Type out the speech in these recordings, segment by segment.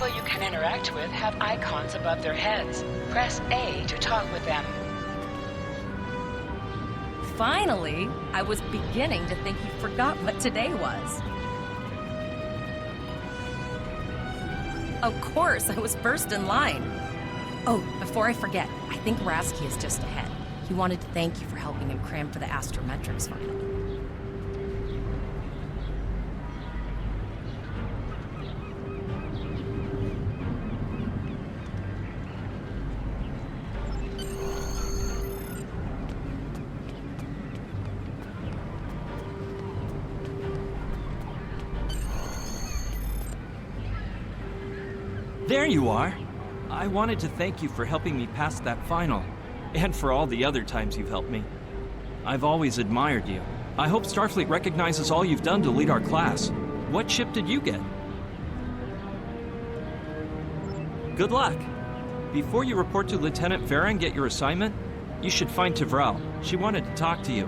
people you can interact with have icons above their heads. Press A to talk with them. Finally! I was beginning to think you forgot what today was. Of course, I was first in line. Oh, before I forget, I think Rasky is just ahead. He wanted to thank you for helping him cram for the astrometrics final. There you are! I wanted to thank you for helping me pass that final, and for all the other times you've helped me. I've always admired you. I hope Starfleet recognizes all you've done to lead our class. What ship did you get? Good luck! Before you report to Lieutenant Farah and get your assignment, you should find Tvrel. She wanted to talk to you.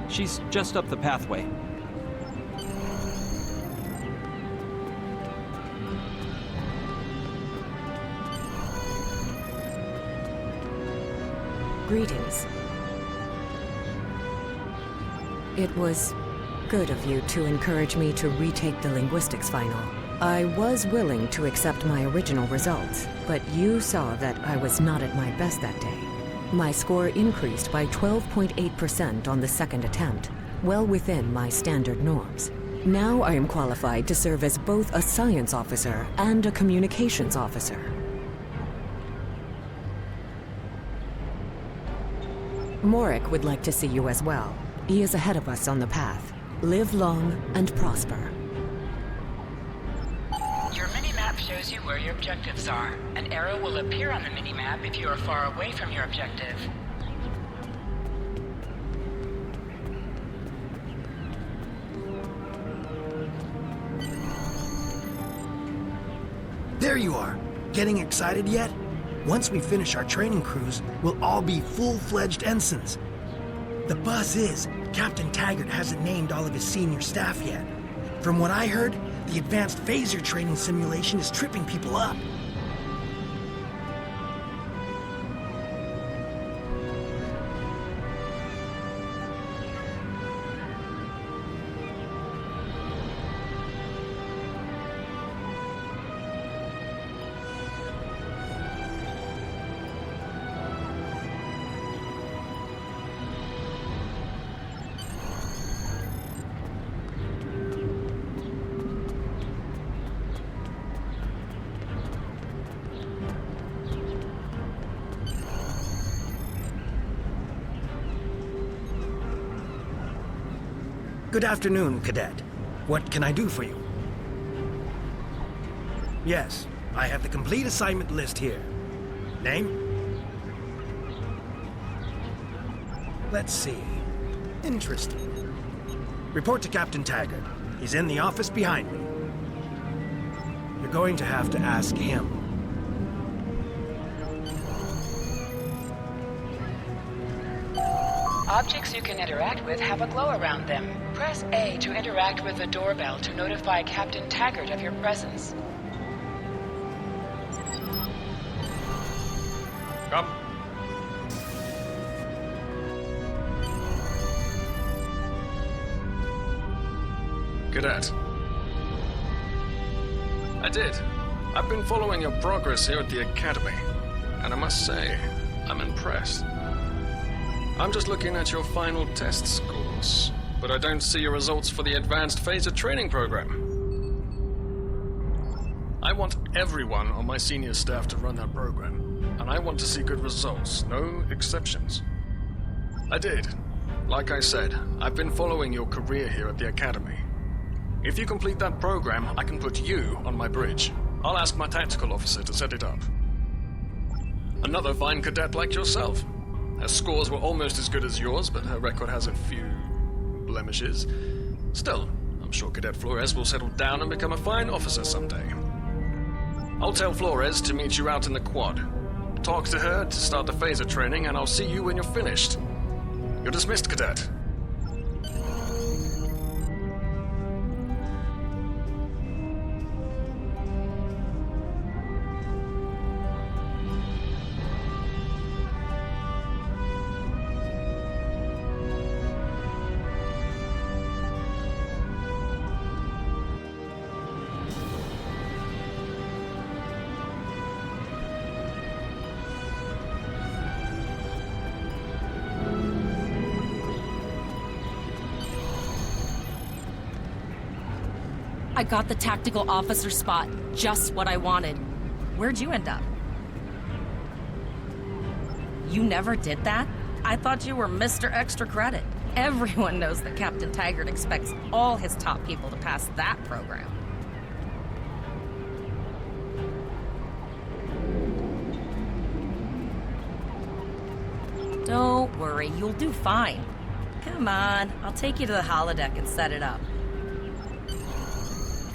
She's just up the pathway. Greetings. It was good of you to encourage me to retake the linguistics final. I was willing to accept my original results, but you saw that I was not at my best that day. My score increased by 12.8% on the second attempt, well within my standard norms. Now I am qualified to serve as both a science officer and a communications officer. Morik would like to see you as well. He is ahead of us on the path. Live long and prosper. Your mini-map shows you where your objectives are. An arrow will appear on the mini-map if you are far away from your objective. There you are! Getting excited yet? Once we finish our training cruise, we'll all be full-fledged ensigns. The buzz is, Captain Taggart hasn't named all of his senior staff yet. From what I heard, the advanced phaser training simulation is tripping people up. Good afternoon, Cadet. What can I do for you? Yes, I have the complete assignment list here. Name? Let's see. Interesting. Report to Captain Taggart. He's in the office behind me. You're going to have to ask him. Objects you can interact with have a glow around them. Press A to interact with the doorbell to notify Captain Taggart of your presence. Come. Cadet. I did. I've been following your progress here at the Academy, and I must say, I'm impressed. I'm just looking at your final test scores, but I don't see your results for the Advanced Phaser Training Program. I want everyone on my senior staff to run that program, and I want to see good results, no exceptions. I did. Like I said, I've been following your career here at the Academy. If you complete that program, I can put you on my bridge. I'll ask my tactical officer to set it up. Another fine cadet like yourself. Her scores were almost as good as yours, but her record has a few blemishes. Still, I'm sure Cadet Flores will settle down and become a fine officer someday. I'll tell Flores to meet you out in the quad. Talk to her to start the phaser training, and I'll see you when you're finished. You're dismissed, Cadet. I got the tactical officer spot. Just what I wanted. Where'd you end up? You never did that? I thought you were Mr. Extra Credit. Everyone knows that Captain Taggart expects all his top people to pass that program. Don't worry, you'll do fine. Come on, I'll take you to the holodeck and set it up.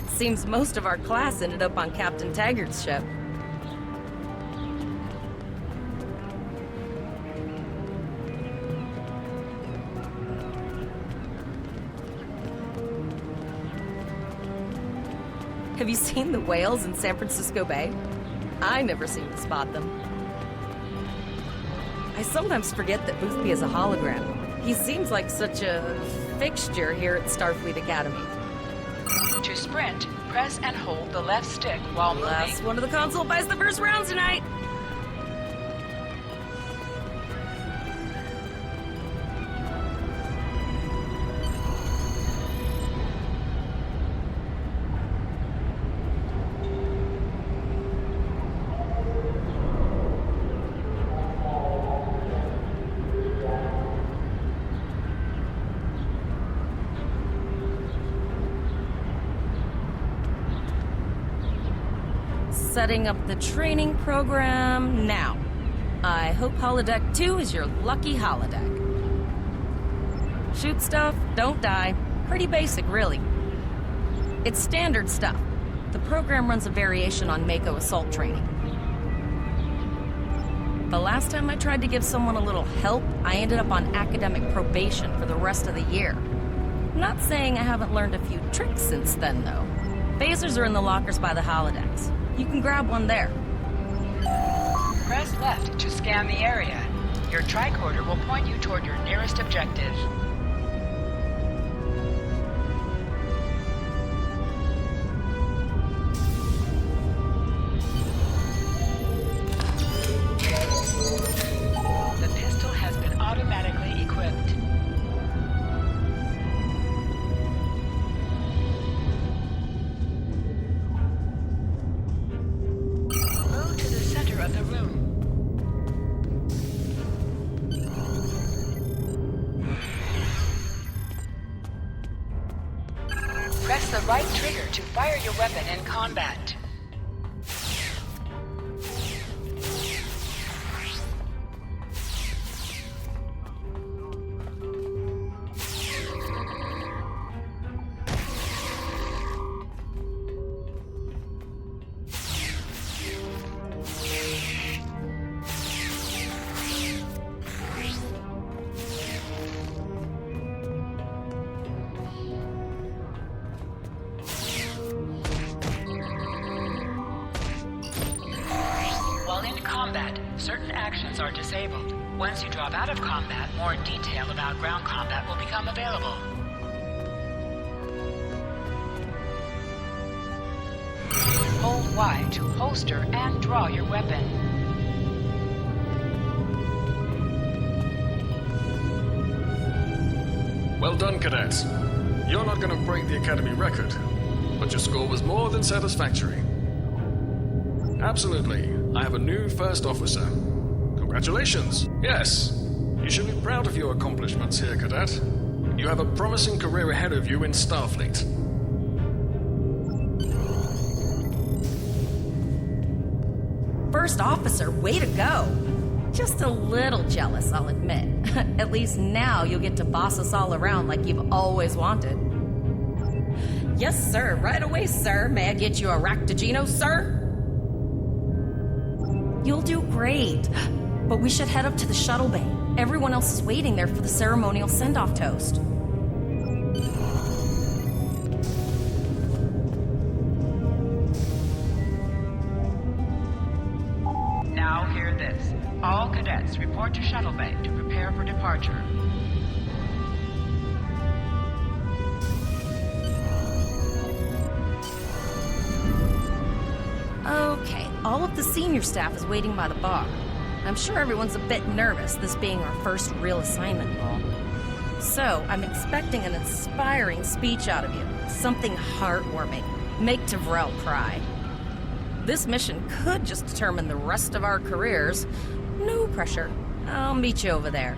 Seems most of our class ended up on Captain Taggart's ship. Have you seen the whales in San Francisco Bay? I never seem to spot them. I sometimes forget that Boothby is a hologram. He seems like such a fixture here at Starfleet Academy. To sprint, press and hold the left stick while moving. Last one of the console buys the first round tonight. Setting up the training program now. I hope Holodeck 2 is your lucky holodeck. Shoot stuff, don't die. Pretty basic, really. It's standard stuff. The program runs a variation on Mako assault training. The last time I tried to give someone a little help, I ended up on academic probation for the rest of the year. Not saying I haven't learned a few tricks since then, though. Phasers are in the lockers by the holodecks. You can grab one there. Press left to scan the area. Your tricorder will point you toward your nearest objective. The pistol has been automatically equipped. The room. Press the right trigger to fire your weapon in combat. Combat, certain actions are disabled. Once you drop out of combat, more detail about ground combat will become available. Hold Y to holster and draw your weapon. Well done, cadets. You're not going to break the Academy record, but your score was more than satisfactory. Absolutely. I have a new first officer. Congratulations. Yes, you should be proud of your accomplishments here, cadet. You have a promising career ahead of you in Starfleet. First officer, way to go. Just a little jealous, I'll admit. At least now you'll get to boss us all around like you've always wanted. Yes, sir. Right away, sir. May I get you a Raktajino, sir? You'll do great. But we should head up to the shuttle bay. Everyone else is waiting there for the ceremonial send-off toast. Now hear this. All cadets report to shuttle bay to prepare for departure. Okay, all of the senior staff is waiting by the bar. I'm sure everyone's a bit nervous, this being our first real assignment and all. So, I'm expecting an inspiring speech out of you. Something heartwarming. Make Tavrel cry. This mission could just determine the rest of our careers. No pressure. I'll meet you over there.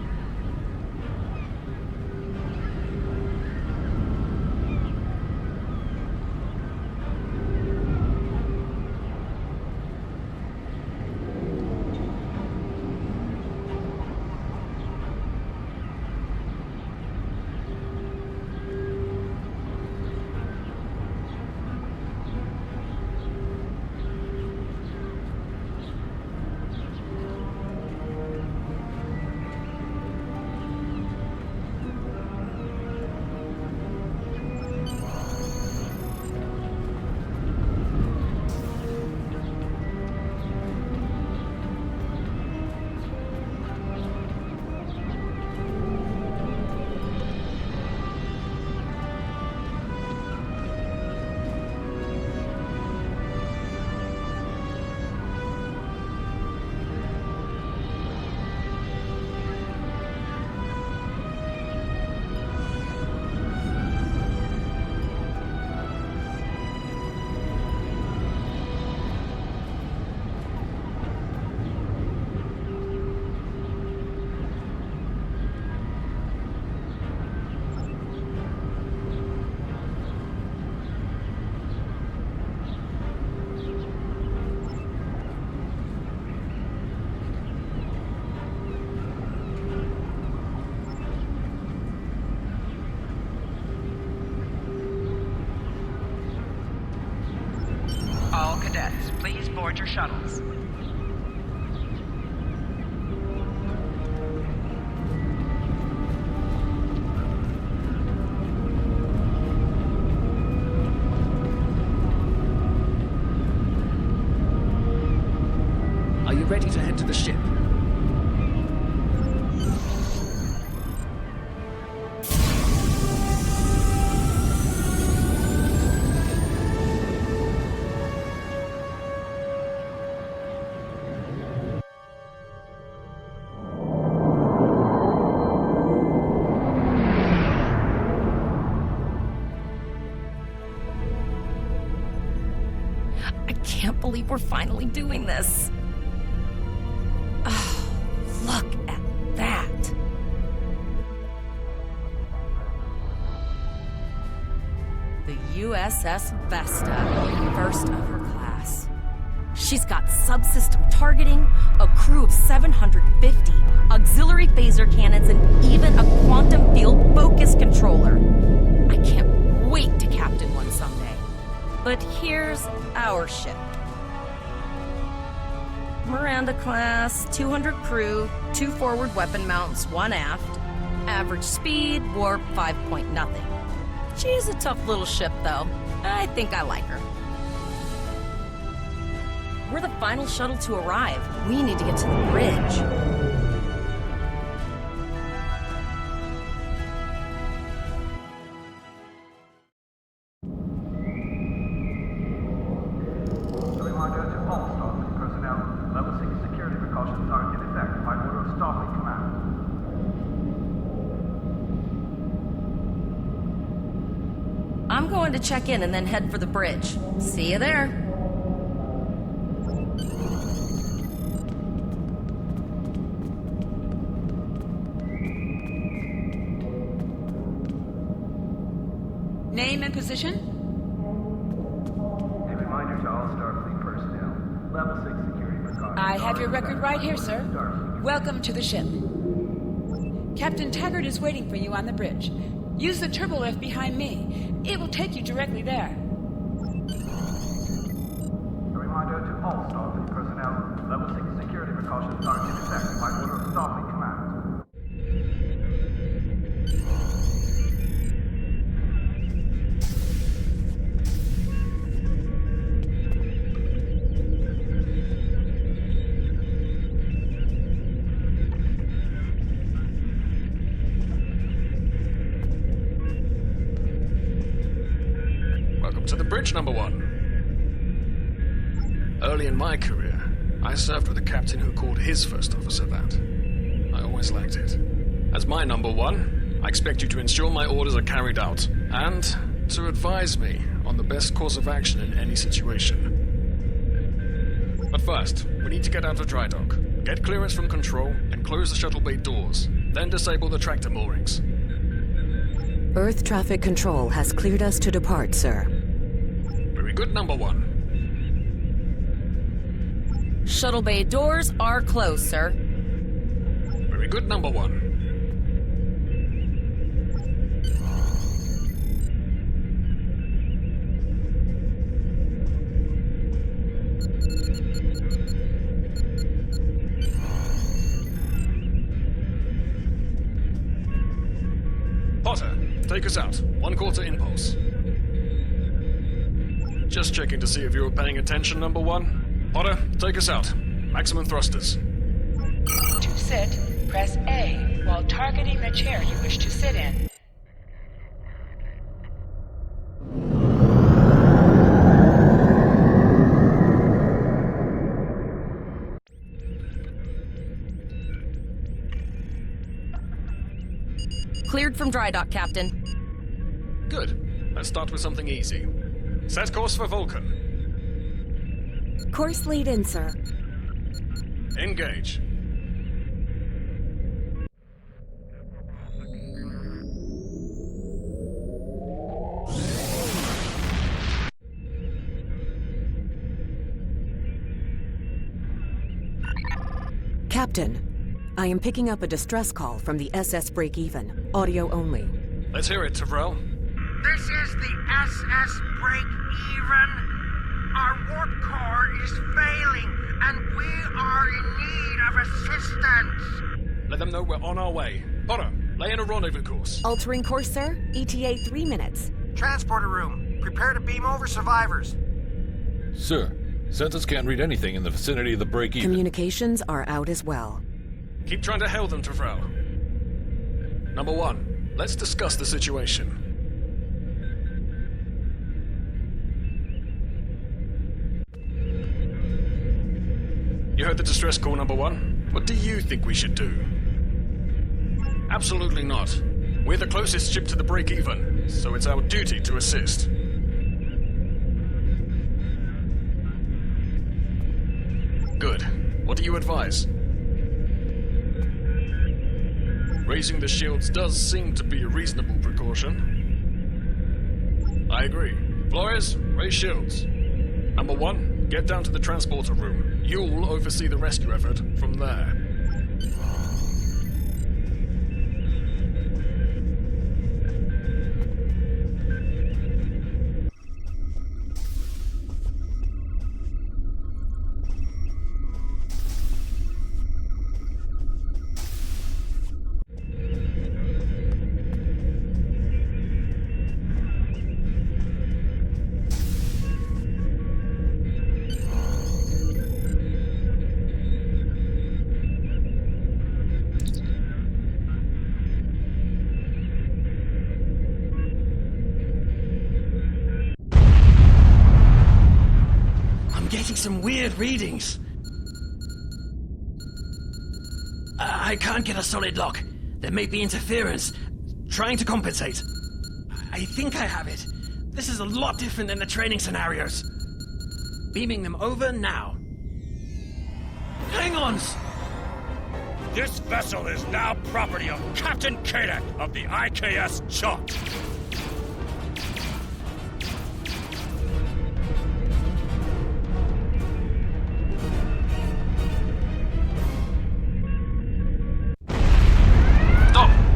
All cadets, please board your shuttles. Are you ready to head to the ship? I can't believe we're finally doing this. Oh, look at that. The USS Vesta, first of her class. She's got subsystem targeting, a crew of 750, auxiliary phaser cannons, and even a quantum field focus controller. I can't wait to captain one someday. But here's our ship. Miranda class, 200 crew, 2 forward weapon mounts, 1 aft. Average speed, warp 5 point nothing. She's a tough little ship, though. I think I like her. We're the final shuttle to arrive. We need to get to the bridge. I'm going to check in and then head for the bridge. See you there. Name and position? A reminder to all Starfleet personnel. Level 6 security precautions. I have your record right here, sir. Starfleet. Welcome to the ship. Captain Taggart is waiting for you on the bridge. Use the turbo lift behind me. It will take you directly there. A reminder to all Starfleet personnel. Level 6 security precautions are in effect by order of Starfleet Command. Welcome to the bridge, number 1. Early in my career, I served with a captain who called his first officer that. I always liked it. As my number 1, I expect you to ensure my orders are carried out, and to advise me on the best course of action in any situation. But first, we need to get out of dry dock, get clearance from control, and close the shuttle bay doors, then disable the tractor moorings. Earth traffic control has cleared us to depart, sir. Very good, number one. Shuttle bay doors are closed, sir. Very good, number one. Potter, take us out. 1/4 impulse. Just checking to see if you were paying attention, number one. Potter, take us out. Maximum thrusters. To sit, press A while targeting the chair you wish to sit in. Cleared from dry dock, Captain. Good. Let's start with something easy. Set course for Vulcan. Course lead in, sir. Engage. Captain, I am picking up a distress call from the SS Break-Even. Audio only. Let's hear it, Tyrell. This is the SS Break-Even. Our warp core is failing, and we are in need of assistance. Let them know we're on our way. Potter, lay in a rendezvous course. Altering course, sir. ETA 3 minutes. Transporter room. Prepare to beam over survivors. Sir, Census can't read anything in the vicinity of the break-even. Communications are out as well. Keep trying to hail them, Tyrell. Number one, let's discuss the situation. You heard the distress call, number one. What do you think we should do? Absolutely not. We're the closest ship to the break-even, so it's our duty to assist. Good. What do you advise? Raising the shields does seem to be a reasonable precaution. I agree. Flores, raise shields. Number one, get down to the transporter room. You'll oversee the rescue effort from there. Getting some weird readings. I can't get a solid lock. There may be interference. Trying to compensate. I think I have it. This is a lot different than the training scenarios. Beaming them over now. Klingons! This vessel is now property of Captain Kadek of the IKS Chunk.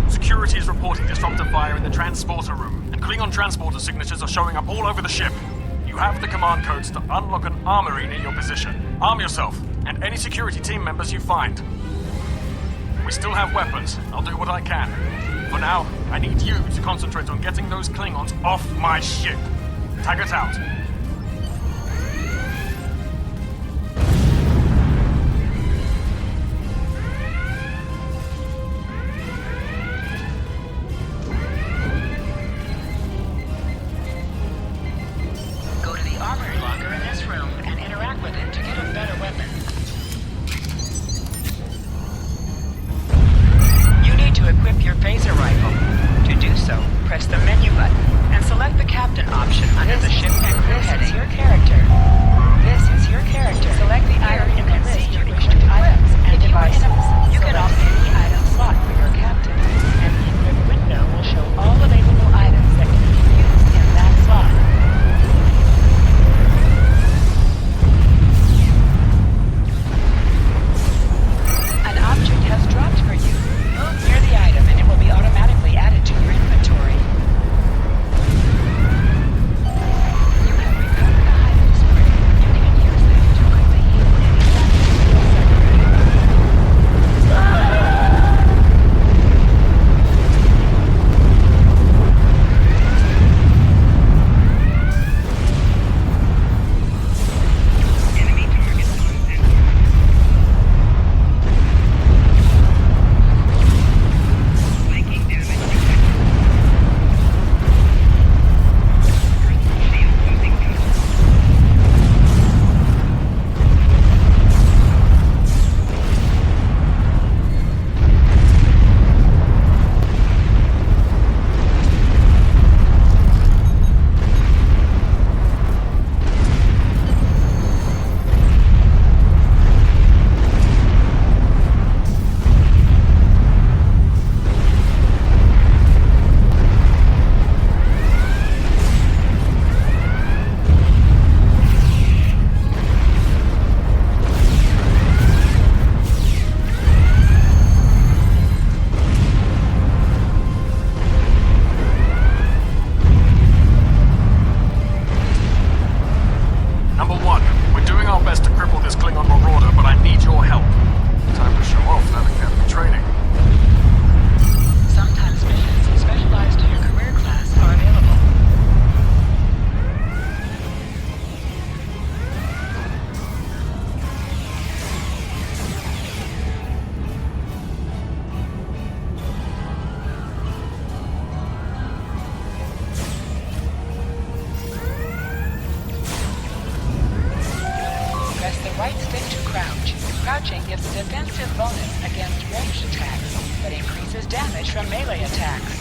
Security is reporting disruptor fire in the transporter room, and Klingon transporter signatures are showing up all over the ship. You have the command codes to unlock an armory near your position. Arm yourself, and any security team members you find. We still have weapons. I'll do what I can. For now, I need you to concentrate on getting those Klingons off my ship. Taggart out. Equip your phaser rifle. Crouching gives a defensive bonus against ranged attacks, but increases damage from melee attacks.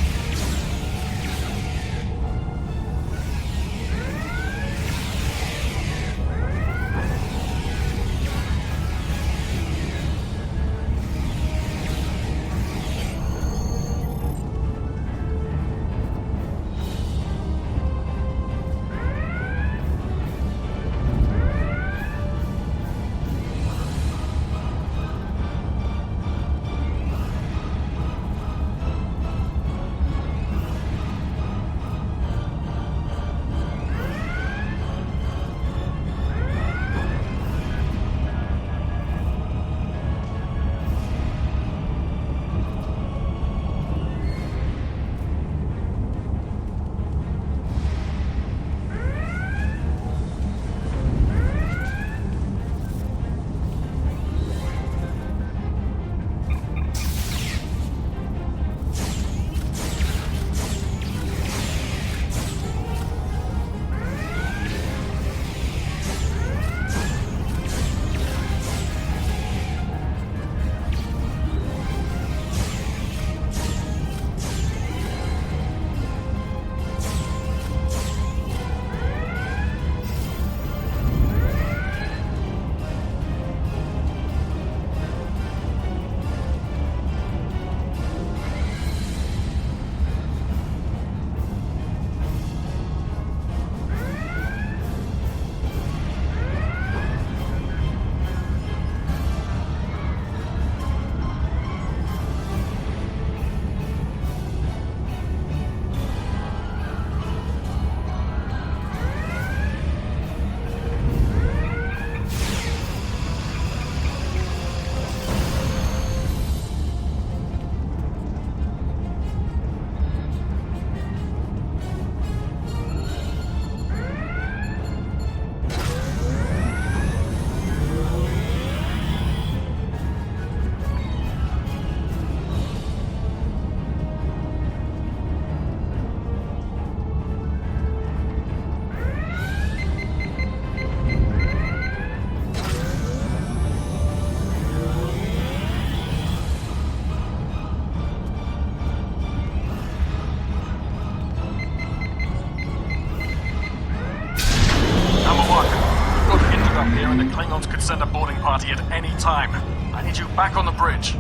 Klingons could send a boarding party at any time. I need you back on the bridge.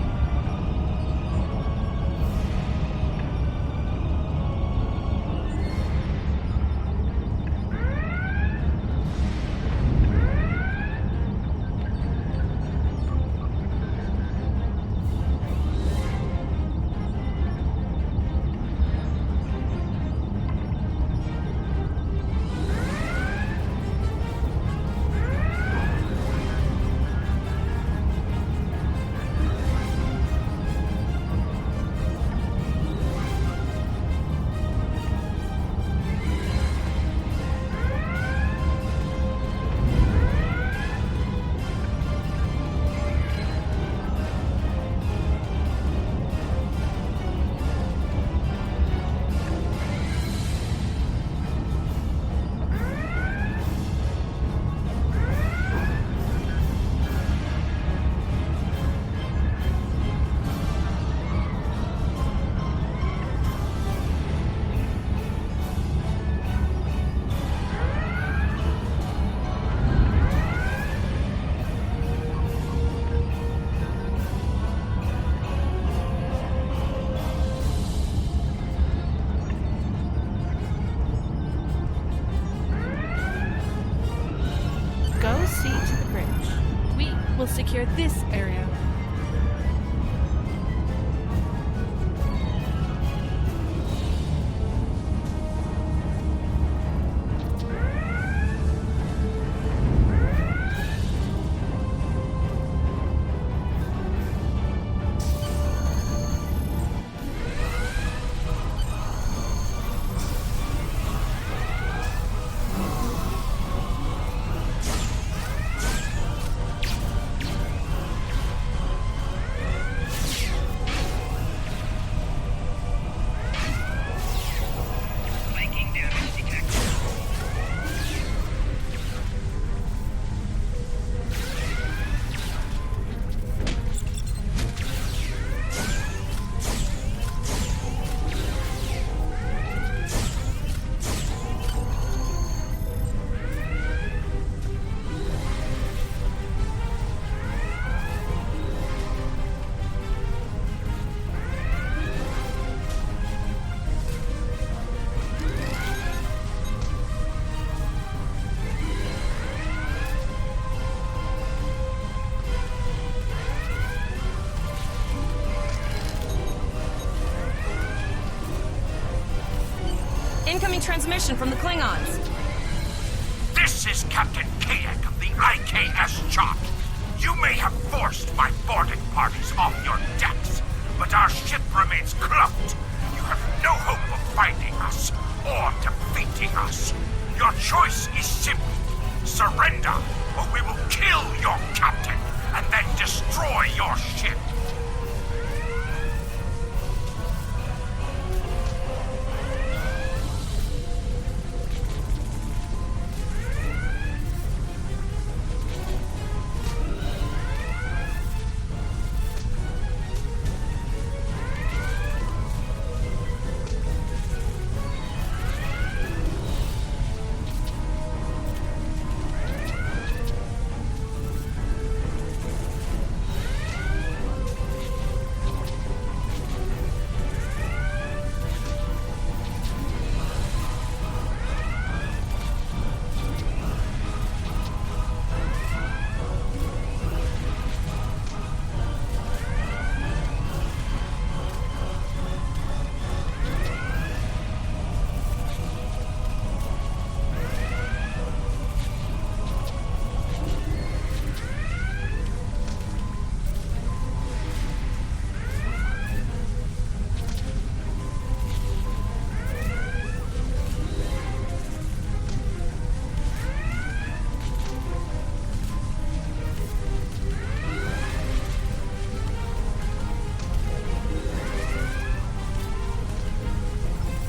We'll secure this area. Incoming transmission from the Klingons. This is Captain Kadek of the IKS Chop. You may have forced my boarding parties off your decks, but our ship remains cloaked. You have no hope of finding us or defeating us. Your choice is simple. Surrender, or we will kill your captain and then destroy your ship.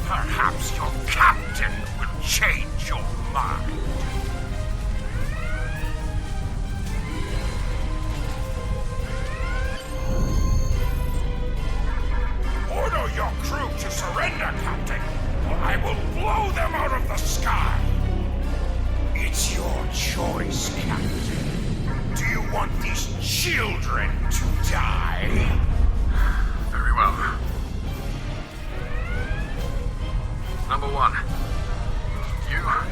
Perhaps your captain will change your mind. Order your crew to surrender, Captain, or I will blow them out of the sky. It's your choice, Captain. Do you want these children to die? Very well. Number one, you are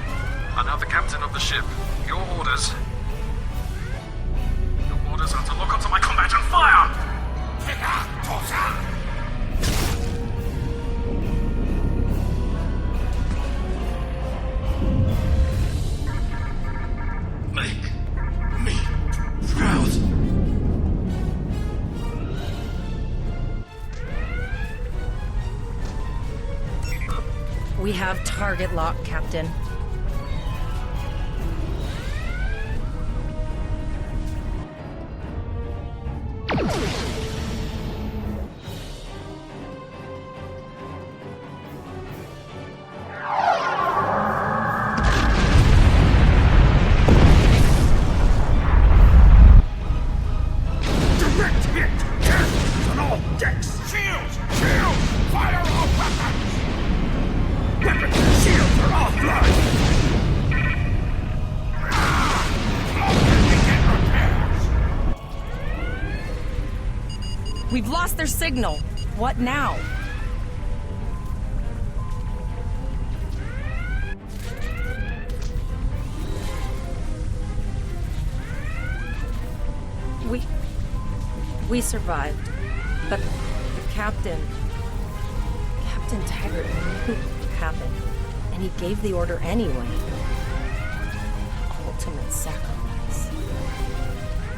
now the captain of the ship. Your orders are to lock onto my combat and fire! Make me proud. We have target lock, Captain. Direct hit! Cannons on all decks! Shields! Shields! Fire all weapons! Weapons and shields are offline! We've lost their signal. What now? We survived, but the Captain Taggart knew what happened, and he gave the order anyway. Ultimate sacrifice.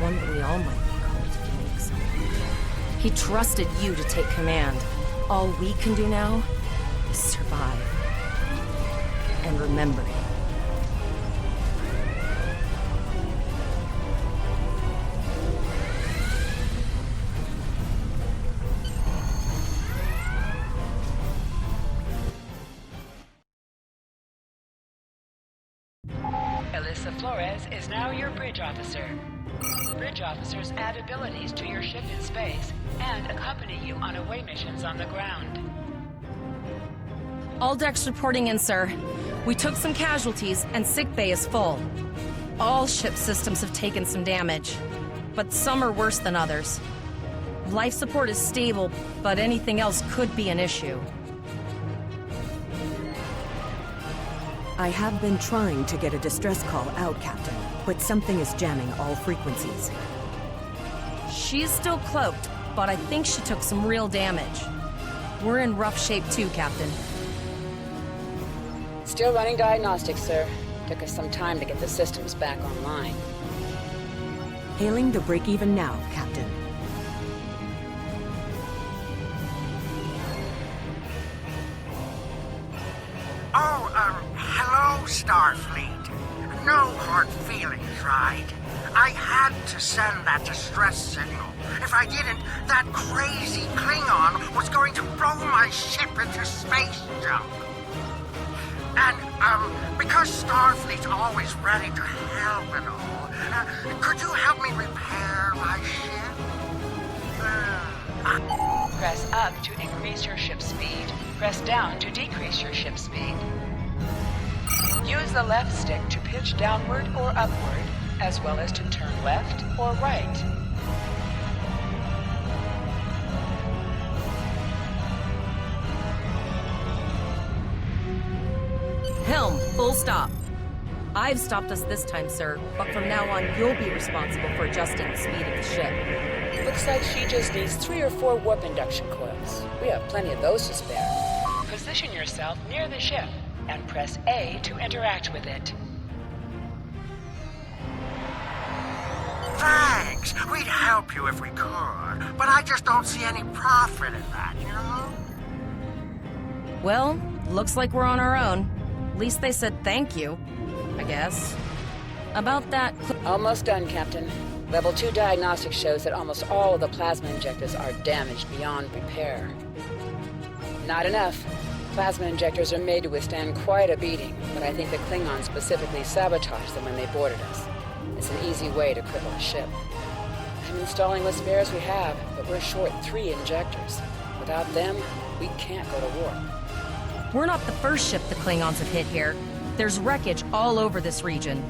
One that we all might be called to make someday. He trusted you to take command. All we can do now is survive. And remember him. Alyssa Flores is now your bridge officer. Bridge officers add abilities to your ship in space and accompany you on away missions on the ground. All decks reporting in, sir. We took some casualties, and sickbay is full. All ship systems have taken some damage, but some are worse than others. Life support is stable, but anything else could be an issue. I have been trying to get a distress call out, Captain, but something is jamming all frequencies. She's still cloaked, but I think she took some real damage. We're in rough shape too, Captain. Still running diagnostics, sir. Took us some time to get the systems back online. Hailing the break-even now, Captain. Oh, hello, Starfleet. No hard feelings, right? I had to send that distress signal. If I didn't, that crazy Klingon was going to blow my ship into space junk. And, because Starfleet's always ready to help and all, could you help me repair my ship? Press up to increase your ship's speed. Press down to decrease your ship's speed. Use the left stick to pitch downward or upward, as well as to turn left or right. Helm, full stop. I've stopped us this time, sir, but from now on you'll be responsible for adjusting the speed of the ship. Looks like she just needs 3 or 4 warp induction coils. We have plenty of those to spare. Position yourself near the ship and press A to interact with it. Thanks. We'd help you if we could, but I just don't see any profit in that, you know? Well, looks like we're on our own. At least they said thank you, I guess. About that... Almost done, Captain. Level 2 diagnostics shows that almost all of the plasma injectors are damaged beyond repair. Not enough. Plasma injectors are made to withstand quite a beating, but I think the Klingons specifically sabotaged them when they boarded us. It's an easy way to cripple a ship. I'm installing what spares we have, but we're short 3 injectors. Without them, we can't go to war. We're not the first ship the Klingons have hit here. There's wreckage all over this region.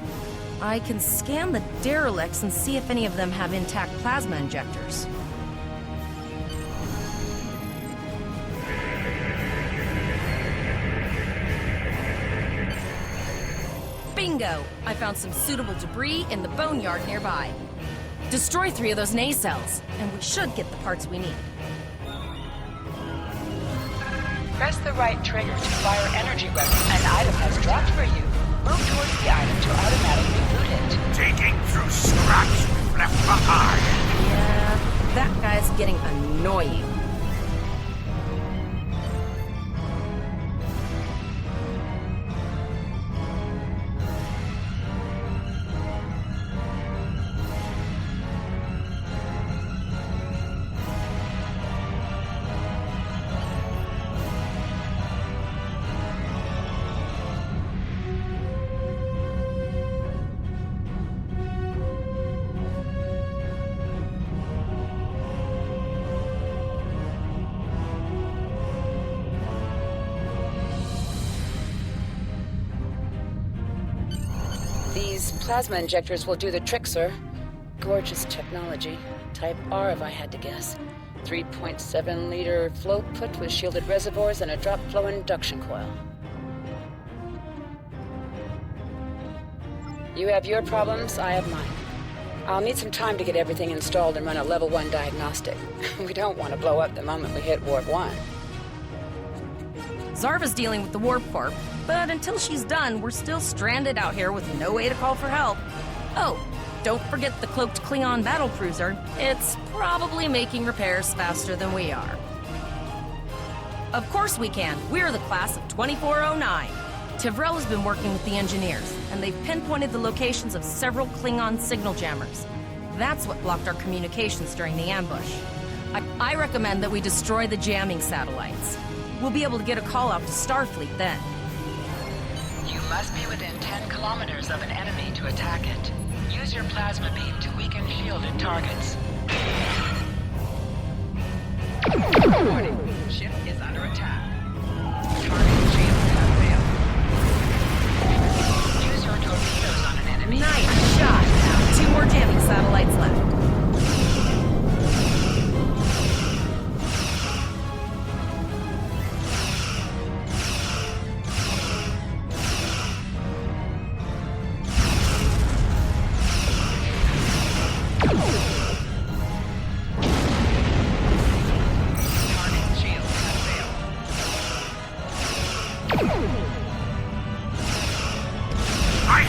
I can scan the derelicts and see if any of them have intact plasma injectors. Bingo! I found some suitable debris in the boneyard nearby. Destroy 3 of those nacelles, and we should get the parts we need. Press the right trigger to fire energy weapon an item has dropped for you. Move towards the item to automatically loot it. Digging through scraps we've left behind. Yeah, that guy's getting annoying. These plasma injectors will do the trick, sir. Gorgeous technology. Type R, if I had to guess. 3.7-liter flow put with shielded reservoirs and a drop flow induction coil. You have your problems, I have mine. I'll need some time to get everything installed and run a level 1 diagnostic. We don't want to blow up the moment we hit Warp 1. Zarva's dealing with the Warp Corp, but until she's done, we're still stranded out here with no way to call for help. Oh, don't forget the cloaked Klingon battlecruiser. It's probably making repairs faster than we are. Of course we can. We're the class of 2409. Tivrel has been working with the engineers, and they've pinpointed the locations of several Klingon signal jammers. That's what blocked our communications during the ambush. I recommend that we destroy the jamming satellites. We'll be able to get a call out to Starfleet then. You must be within 10 kilometers of an enemy to attack it. Use your plasma beam to weaken shielded targets. Warning, ship is under attack. Target shields have failed. Use your torpedoes on an enemy. Nice shot! 2 more jamming satellites left.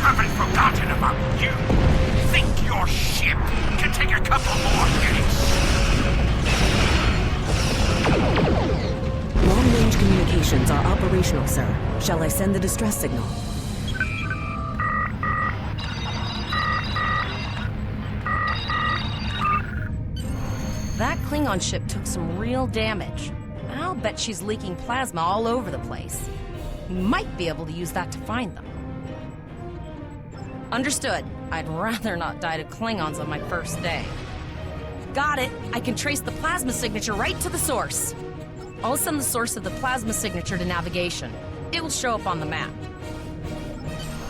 haven't forgotten about you. Think your ship can take a couple more hits? Long-range communications are operational, sir. Shall I send the distress signal? That Klingon ship took some real damage. I'll bet she's leaking plasma all over the place. We might be able to use that to find them. Understood. I'd rather not die to Klingons on my first day. Got it. I can trace the plasma signature right to the source. I'll send the source of the plasma signature to navigation. It will show up on the map.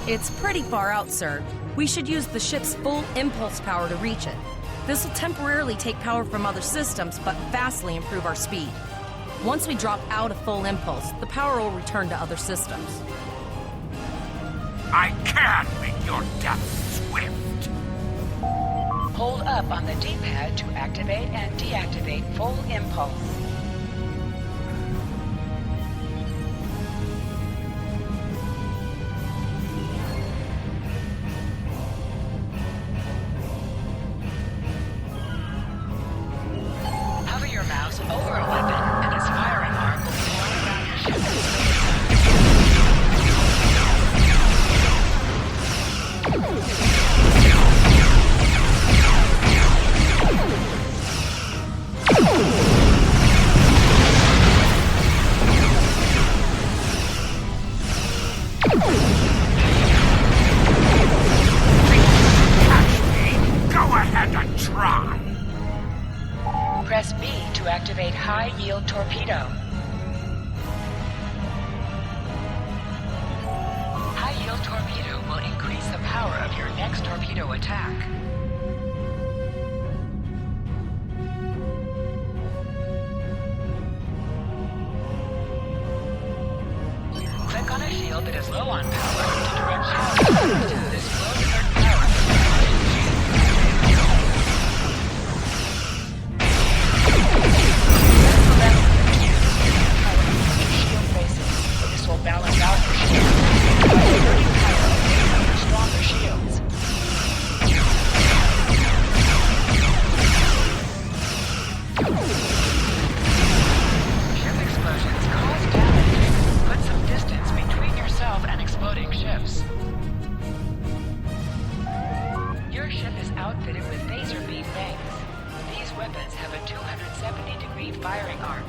It's pretty far out, sir. We should use the ship's full impulse power to reach it. This will temporarily take power from other systems, but vastly improve our speed. Once we drop out of full impulse, the power will return to other systems. I can make your death swift. Hold up on the D-pad to activate and deactivate full impulse. Hover your mouse over a weapon and its firing arc will be all around your ship. Press B to activate high-yield torpedo. High-yield torpedo will increase the power of your next torpedo attack. Click on a shield that is low on power to direct power to this low-alert power. This will balance out your shield by diverting power away from your stronger shields. Ship explosions cause damage. Put some distance between yourself and exploding ships. Your ship is outfitted with phaser beam banks. These weapons have a 270-degree firing arc.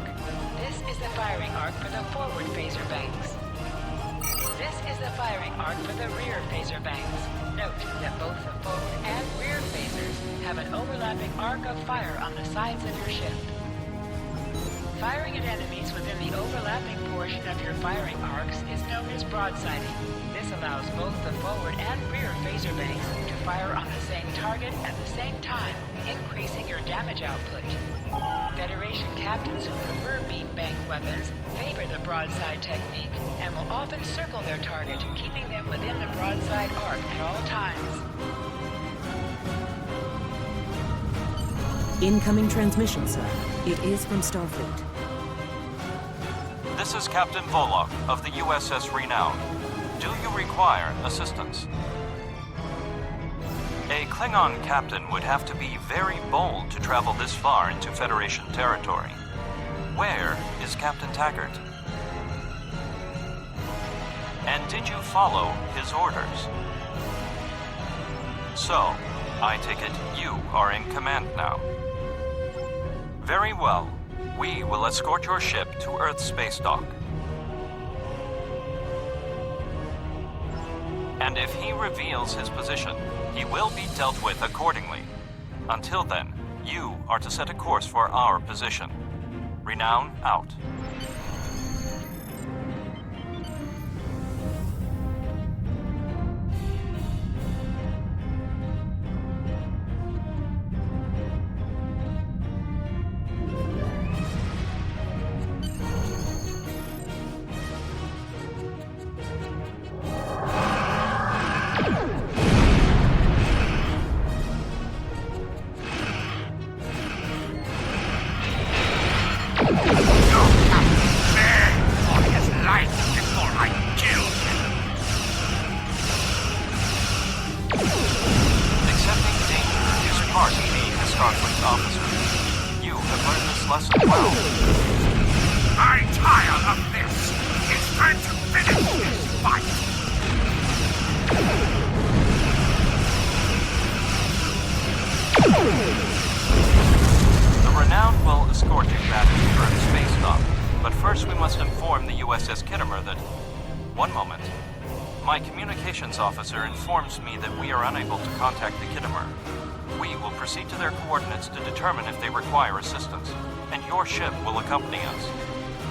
This is the firing arc for the forward phaser banks. This is the firing arc for the rear phaser banks. Note that both the forward and rear phasers have an overlapping arc of fire on the sides of your ship. Firing at enemies within the overlapping portion of your firing arcs is known as broadsiding. This allows both the forward and rear phaser banks to fire on the same target at the same time, increasing your damage output. Federation captains who prefer beam bank weapons favor the broadside technique and will often circle their target, keeping them within the broadside arc at all times. Incoming transmission, sir. It is from Starfleet. This is Captain Volok of the USS Renown. Do you require assistance? A Klingon captain would have to be very bold to travel this far into Federation territory. Where is Captain Taggart? And did you follow his orders? So, I take it you are in command now. Very well. We will escort your ship to Earth's space dock. And if he reveals his position, he will be dealt with accordingly. Until then, you are to set a course for our position. Renown out. Accepting danger is part of being a Starfleet officer. You have learned this lesson well. I'm tired of this. It's time to finish this fight. The Renown will escort you back to Earth space dock, but first we must inform the USS Kittimer that... One moment. My communications officer informs me that we are unable to contact the Kittimer. We will proceed to their coordinates to determine if they require assistance, and your ship will accompany us.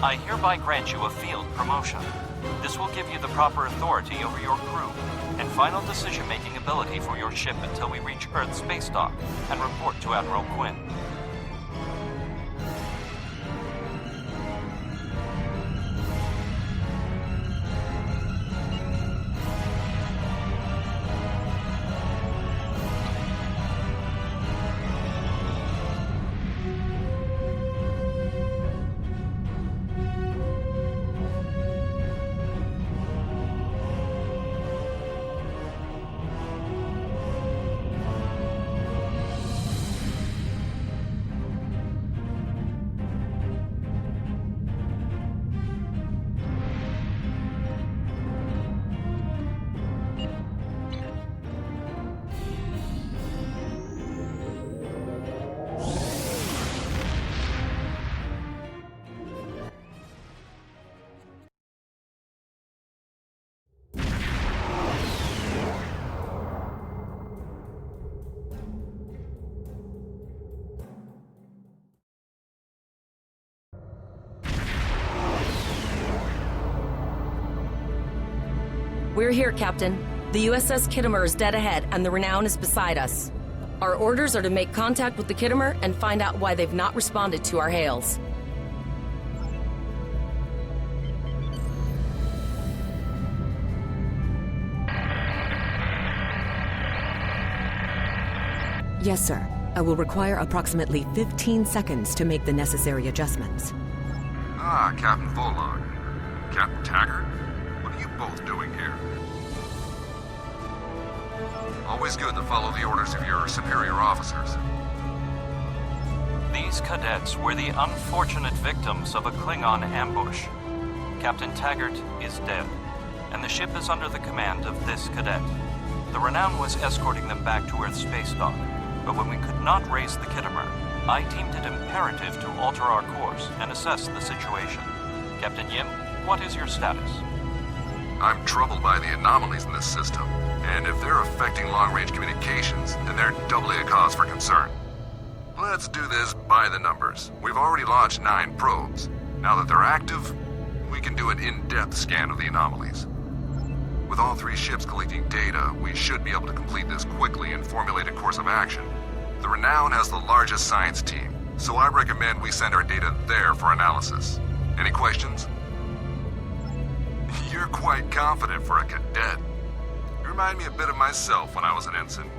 I hereby grant you a field promotion. This will give you the proper authority over your crew, and final decision-making ability for your ship until we reach Earth space dock and report to Admiral Quinn. We're here, Captain. The USS Kittimer is dead ahead, and the Renown is beside us. Our orders are to make contact with the Kittimer and find out why they've not responded to our hails. Yes, sir. I will require approximately 15 seconds to make the necessary adjustments. Ah, Captain Volog. Captain Taggart? What are you both doing here? Always good to follow the orders of your superior officers. These cadets were the unfortunate victims of a Klingon ambush. Captain Taggart is dead, and the ship is under the command of this cadet. The Renown was escorting them back to Earth space dock, but when we could not raise the Kittimer, I deemed it imperative to alter our course and assess the situation. Captain Yim, what is your status? I'm troubled by the anomalies in this system, and if they're affecting long-range communications, then they're doubly a cause for concern. Let's do this by the numbers. We've already launched 9 probes. Now that they're active, we can do an in-depth scan of the anomalies. With all 3 ships collecting data, we should be able to complete this quickly and formulate a course of action. The Renown has the largest science team, so I recommend we send our data there for analysis. Any questions? You're quite confident for a cadet. You remind me a bit of myself when I was an ensign.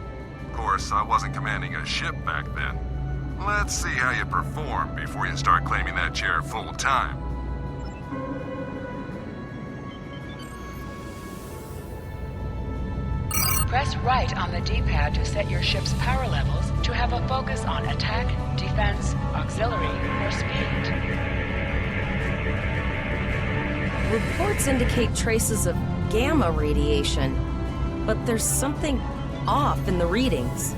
Of course, I wasn't commanding a ship back then. Let's see how you perform before you start claiming that chair full-time. Press right on the D-pad to set your ship's power levels to have a focus on attack, defense, auxiliary, or speed. Reports indicate traces of gamma radiation, but there's something off in the readings.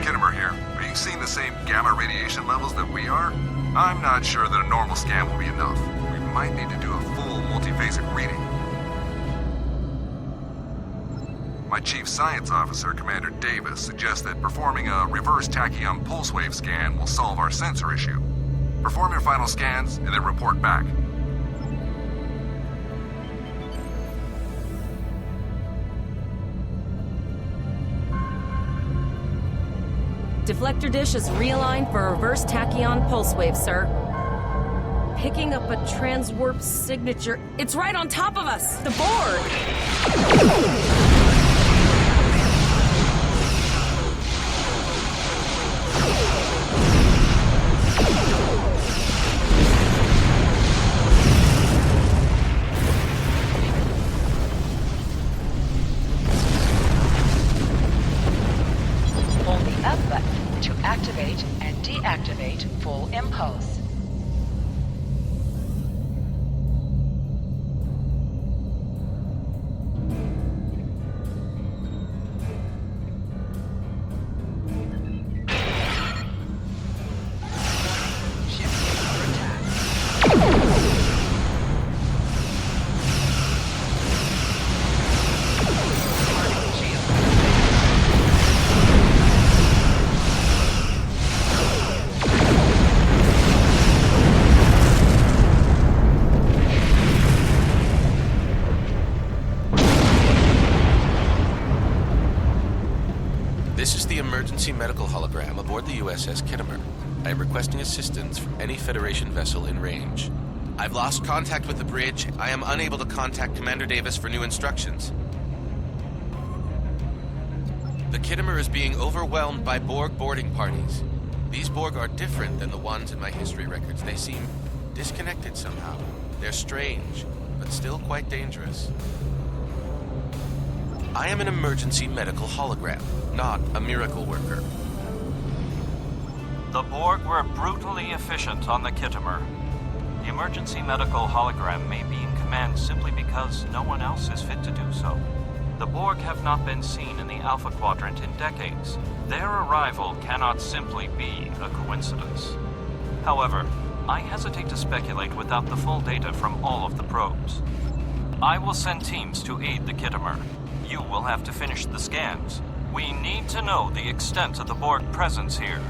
Kittimer here. Are you seeing the same gamma radiation levels that we are? I'm not sure that a normal scan will be enough. We might need to do a full multiphasic reading. My Chief Science Officer, Commander Davis, suggests that performing a reverse tachyon pulse wave scan will solve our sensor issue. Perform your final scans and then report back. Deflector dish is realigned for a reverse tachyon pulse wave, sir. Picking up a transwarp signature. It's right on top of us! The board! activate full impulse. This is the emergency medical hologram aboard the USS Kittimer. I am requesting assistance from any Federation vessel in range. I've lost contact with the bridge. I am unable to contact Commander Davis for new instructions. The Kittimer is being overwhelmed by Borg boarding parties. These Borg are different than the ones in my history records. They seem disconnected somehow. They're strange, but still quite dangerous. I am an emergency medical hologram, not a miracle worker. The Borg were brutally efficient on the Kittimer. The emergency medical hologram may be in command simply because no one else is fit to do so. The Borg have not been seen in the Alpha Quadrant in decades. Their arrival cannot simply be a coincidence. However, I hesitate to speculate without the full data from all of the probes. I will send teams to aid the Kittimer. You will have to finish the scans. We need to know the extent of the Borg presence here.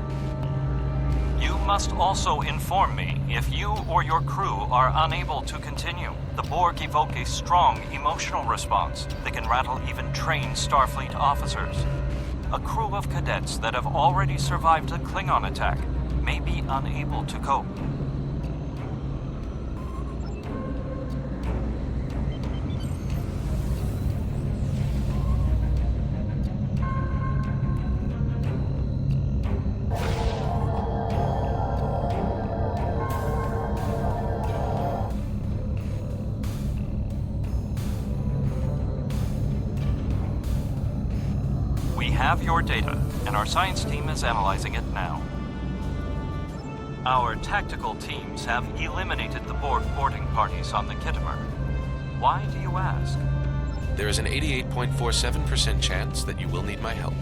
You must also inform me if you or your crew are unable to continue. The Borg evoke a strong emotional response that can rattle even trained Starfleet officers. A crew of cadets that have already survived a Klingon attack may be unable to cope. We have your data, and our science team is analyzing it now. Our tactical teams have eliminated the Borg boarding parties on the Kittimer. Why do you ask? There is an 88.47% chance that you will need my help.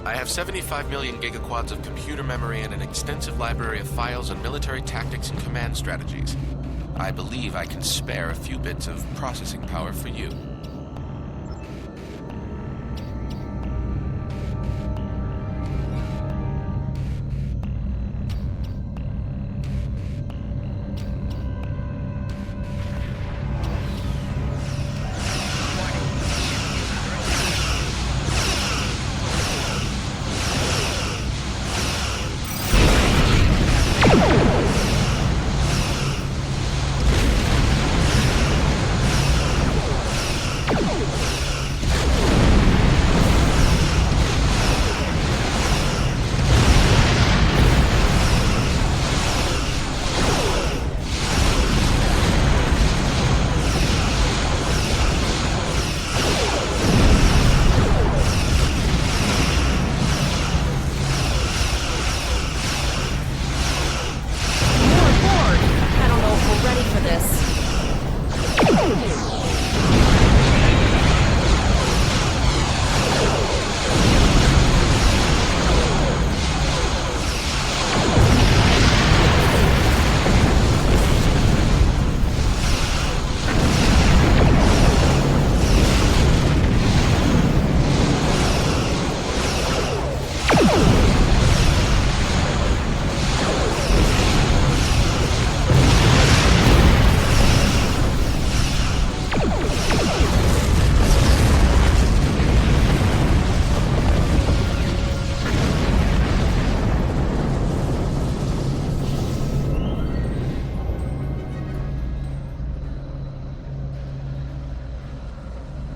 I have 75 million gigaquads of computer memory and an extensive library of files on military tactics and command strategies. I believe I can spare a few bits of processing power for you.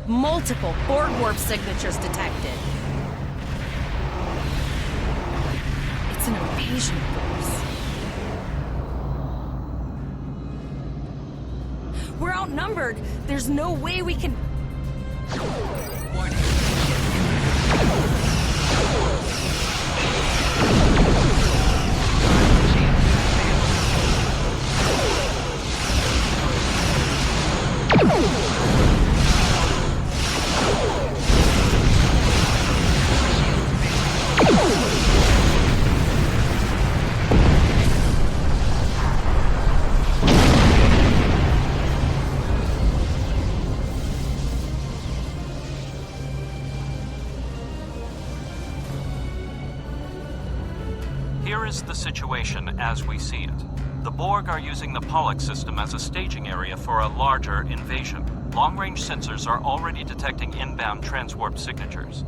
Multiple Borg warp signatures detected. It's an invasion force. We're outnumbered. There's no way we can... Here is the situation as we see it. The Borg are using the Pollux system as a staging area for a larger invasion. Long-range sensors are already detecting inbound transwarp signatures.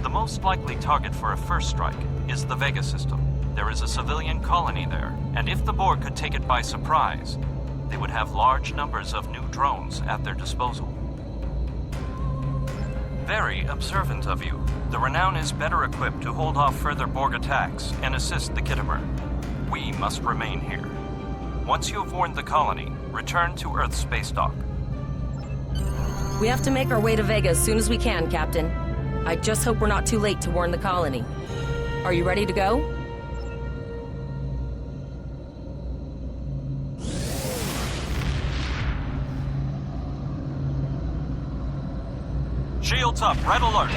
The most likely target for a first strike is the Vega system. There is a civilian colony there, and if the Borg could take it by surprise, they would have large numbers of new drones at their disposal. Very observant of you. The Renown is better equipped to hold off further Borg attacks and assist the Khitomer. We must remain here. Once you have warned the colony, return to Earth's space dock. We have to make our way to Vega as soon as we can, Captain. I just hope we're not too late to warn the colony. Are you ready to go? Shields up, red alert.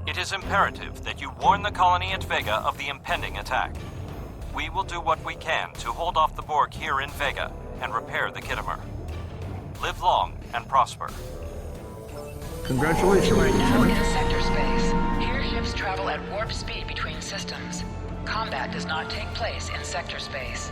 It is imperative that you warn the colony at Vega of the impending attack. We will do what we can to hold off the Borg here in Vega and repair the Khitomer. Live long and prosper. Congratulations. You are now in sector space. Here ships travel at warp speed between systems. Combat does not take place in sector space.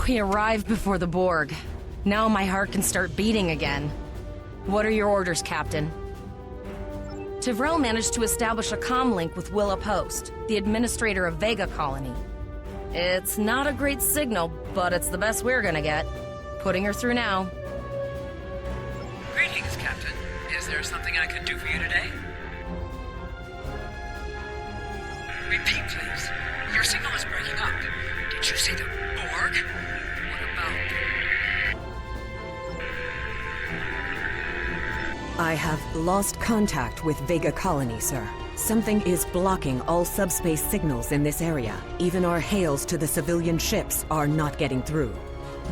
We arrived before the Borg. Now my heart can start beating again. What are your orders, Captain? Tivrel managed to establish a comm link with Willa Post, the administrator of Vega Colony. It's not a great signal, but it's the best we're gonna get. Putting her through now. Greetings, Captain. Is there something I could do for you today? Repeat, please. Your signal is breaking up. Did you say the Borg? What about... I have lost contact with Vega Colony, sir. Something is blocking all subspace signals in this area. Even our hails to the civilian ships are not getting through.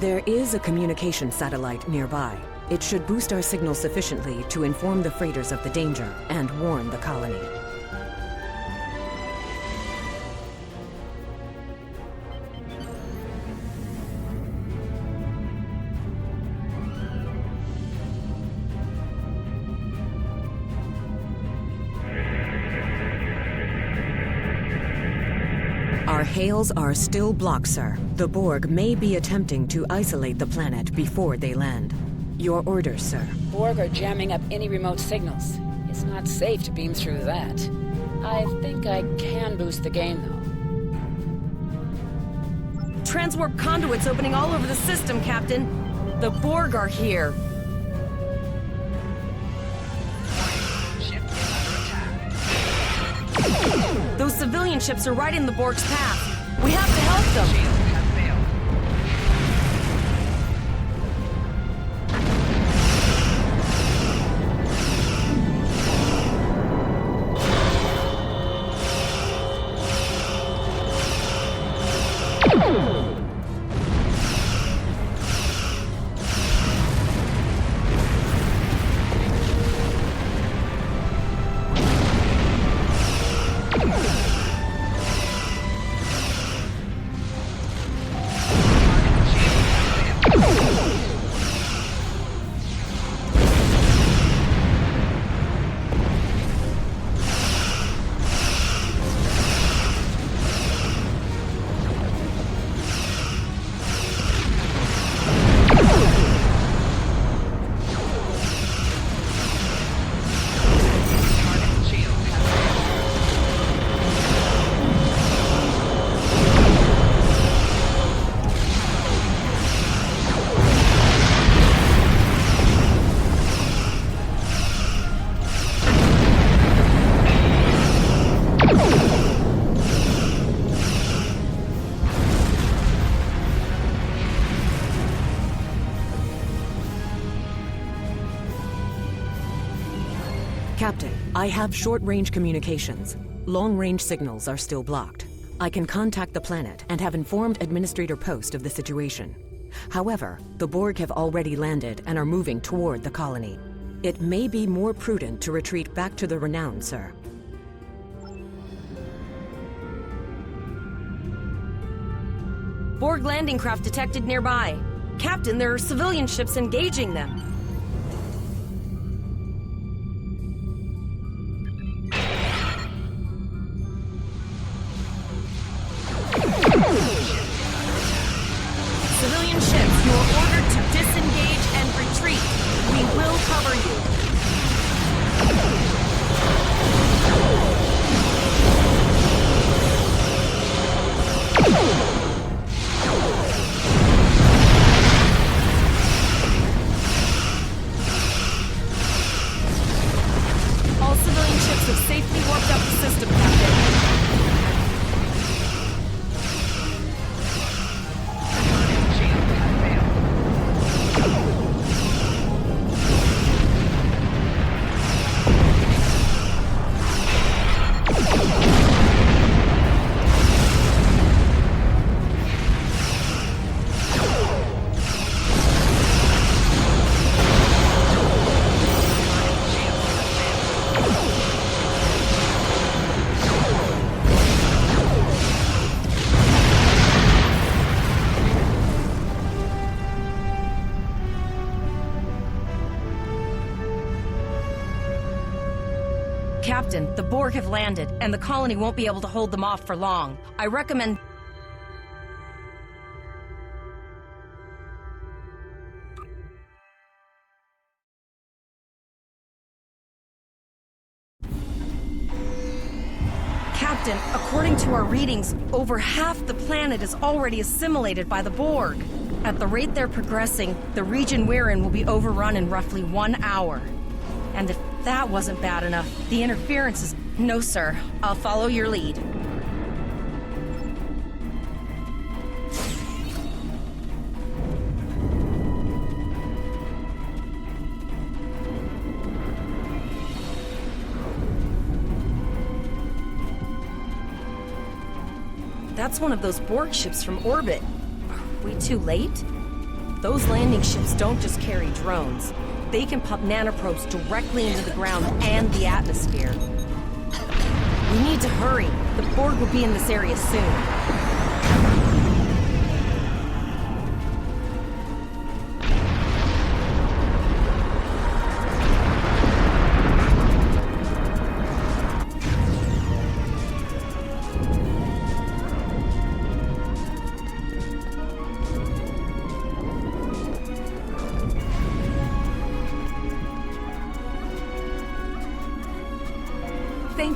There is a communication satellite nearby. It should boost our signal sufficiently to inform the freighters of the danger and warn the colony. Our hails are still blocked, sir. The Borg may be attempting to isolate the planet before they land. Your orders, sir. Borg are jamming up any remote signals. It's not safe to beam through that. I think I can boost the gain, though. Transwarp conduits opening all over the system, Captain. The Borg are here. Those civilian ships are right in the Borg's path. We have to help them. Captain, I have short-range communications. Long-range signals are still blocked. I can contact the planet and have informed Administrator Post of the situation. However, the Borg have already landed and are moving toward the colony. It may be more prudent to retreat back to the Renown, sir. Borg landing craft detected nearby. Captain, there are civilian ships engaging them. Civilian ships, you are ordered to disengage and retreat. We will cover you. All civilian ships have safely warped up the system, Captain. Captain, the Borg have landed, and the colony won't be able to hold them off for long. I recommend... Captain, according to our readings, over half the planet is already assimilated by the Borg. At the rate they're progressing, the region we're in will be overrun in roughly 1 hour. And if that wasn't bad enough, the interference is... No, sir. I'll follow your lead. That's one of those Borg ships from orbit. Are we too late? Those landing ships don't just carry drones. They can pump nanoprobes directly into the ground and the atmosphere. We need to hurry. The Borg will be in this area soon.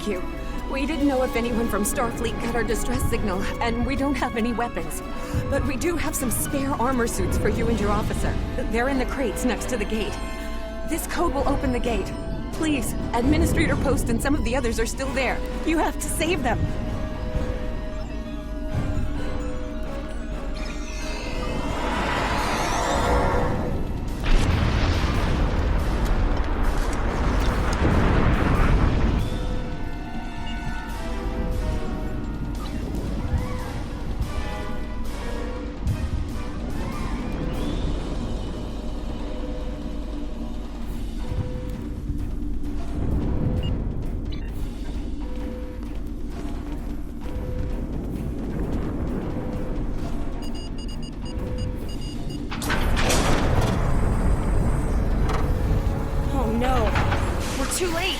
you. We didn't know if anyone from Starfleet got our distress signal, and we don't have any weapons. But we do have some spare armor suits for you and your officer. They're in the crates next to the gate. This code will open the gate. Please, Administrator Post and some of the others are still there. You have to save them. Too late.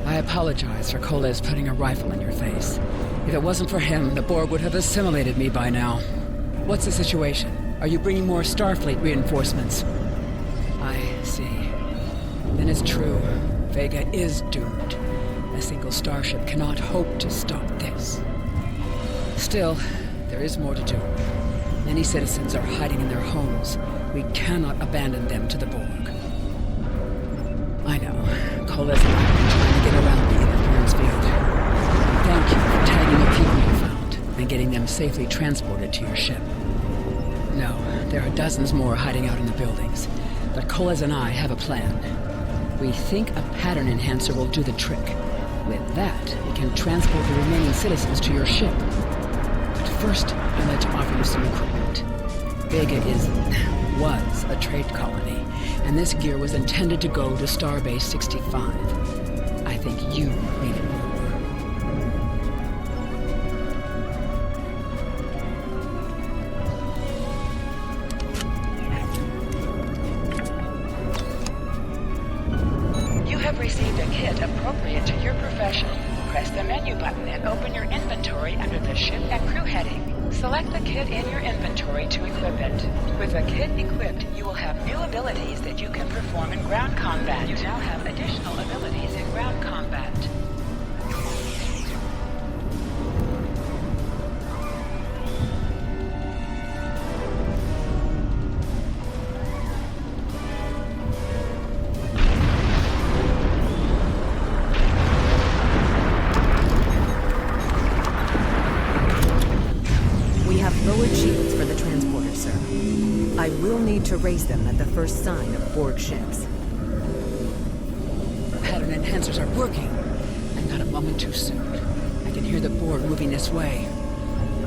I apologize for Koles putting a rifle in your face. If it wasn't for him, the Borg would have assimilated me by now. What's the situation? Are you bringing more Starfleet reinforcements? I see. Then it's true. Vega is doomed. A single starship cannot hope to stop this. Still, there is more to do. Many citizens are hiding in their homes. We cannot abandon them to the Borg. I know. Koles and I have been trying to get around the interference field. Thank you for tagging the people you found and getting them safely transported to your ship. No, there are dozens more hiding out in the buildings. But Koles and I have a plan. We think a pattern enhancer will do the trick. With that, we can transport the remaining citizens to your ship. But first, I'd like to offer you some equipment. Vega was a trade colony, and this gear was intended to go to Starbase 65. I think you need it more. You have received a kit appropriate to your profession. Press the menu button and open your inventory under the ship and crew heading. Select the kit in your inventory to equip it. With the kit equipped, you will have new abilities that you can perform in ground combat. You now have additional abilities in ground combat. I will need to raise them at the first sign of Borg ships. Pattern enhancers are working. And not a moment too soon. I can hear the Borg moving this way.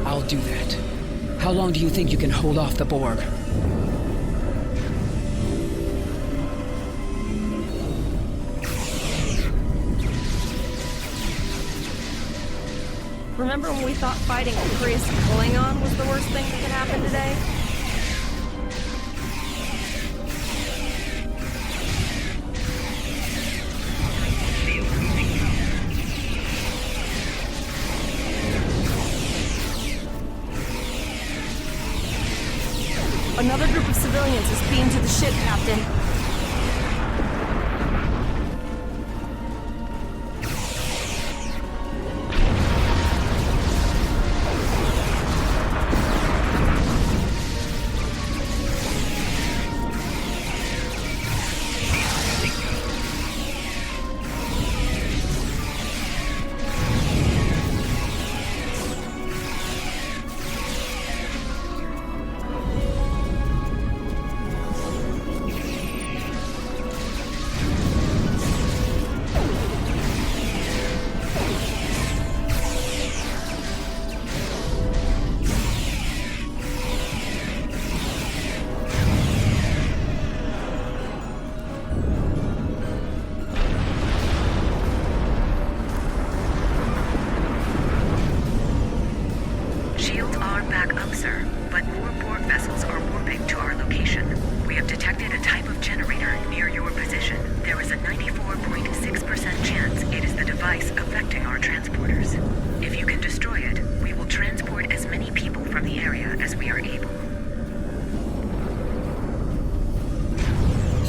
I'll do that. How long do you think you can hold off the Borg? Remember when we thought fighting a Prius Klingon was the worst thing that could happen today? Another group of civilians is beamed to the ship, Captain.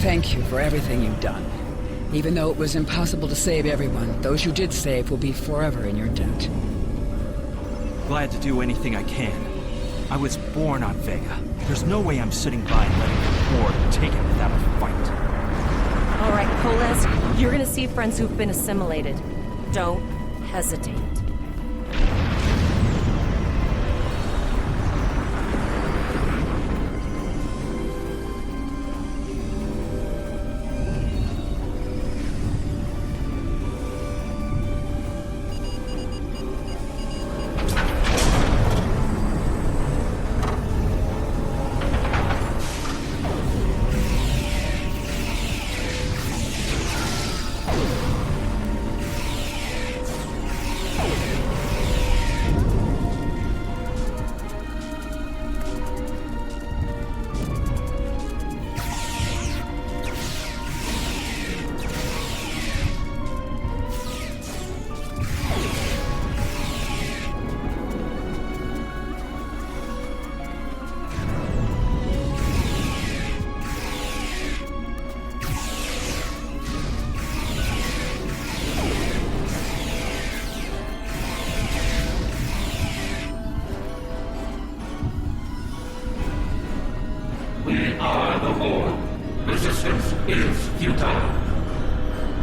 Thank you for everything you've done. Even though it was impossible to save everyone, those you did save will be forever in your debt. Glad to do anything I can. I was born on Vega. There's no way I'm sitting by and letting the Borg take it without a fight. All right, Koles, you're gonna see friends who've been assimilated. Don't hesitate.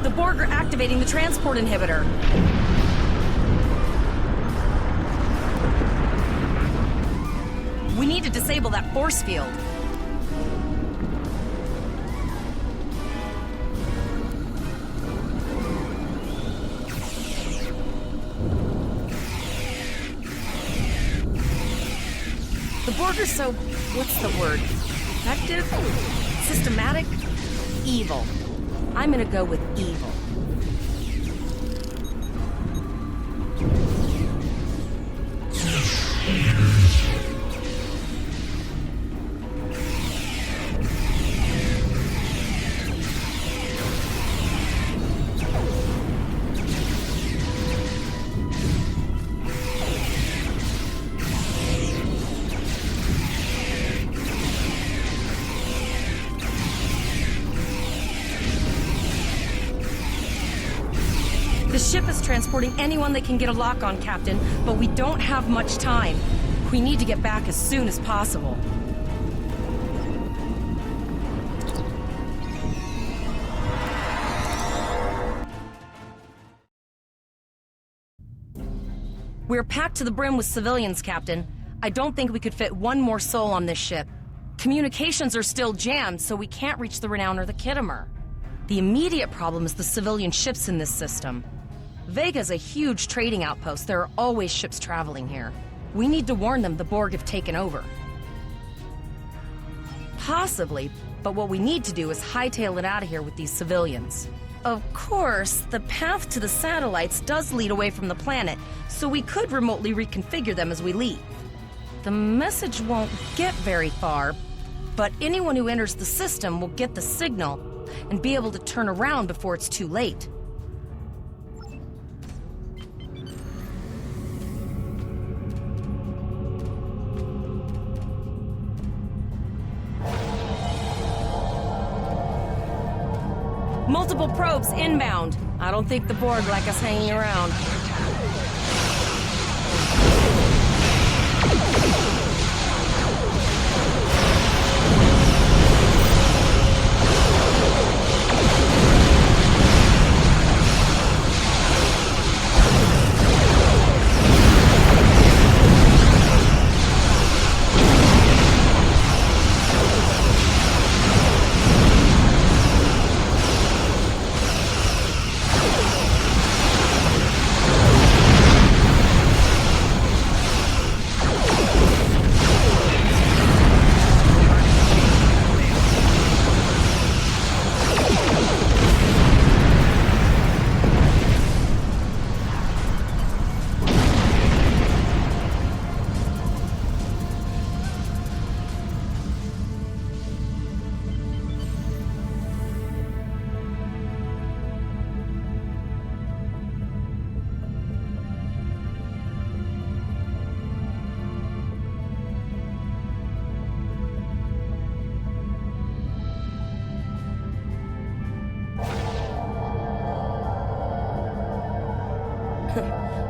The Borg are activating the transport inhibitor. We need to disable that force field. The Borg are so... what's the word? Effective? Systematic? Evil. I'm gonna go with evil. The ship is transporting anyone that can get a lock on, Captain, but we don't have much time. We need to get back as soon as possible. We're packed to the brim with civilians, Captain. I don't think we could fit one more soul on this ship. Communications are still jammed, so we can't reach the Renown or the Khitomer. The immediate problem is the civilian ships in this system. Vega's a huge trading outpost. There are always ships traveling here. We need to warn them the Borg have taken over. Possibly, but what we need to do is hightail it out of here with these civilians. Of course, the path to the satellites does lead away from the planet, so we could remotely reconfigure them as we leave. The message won't get very far, but anyone who enters the system will get the signal and be able to turn around before it's too late. Multiple probes inbound. I don't think the Borg like us hanging around.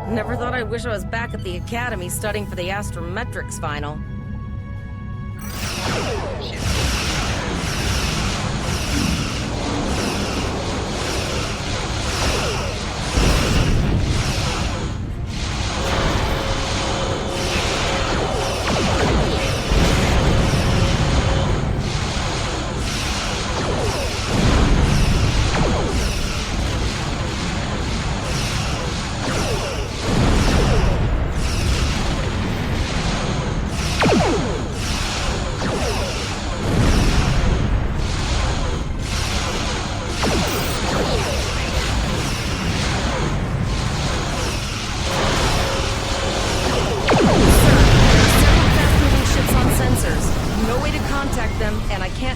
Never thought I'd wish I was back at the academy studying for the astrometrics final.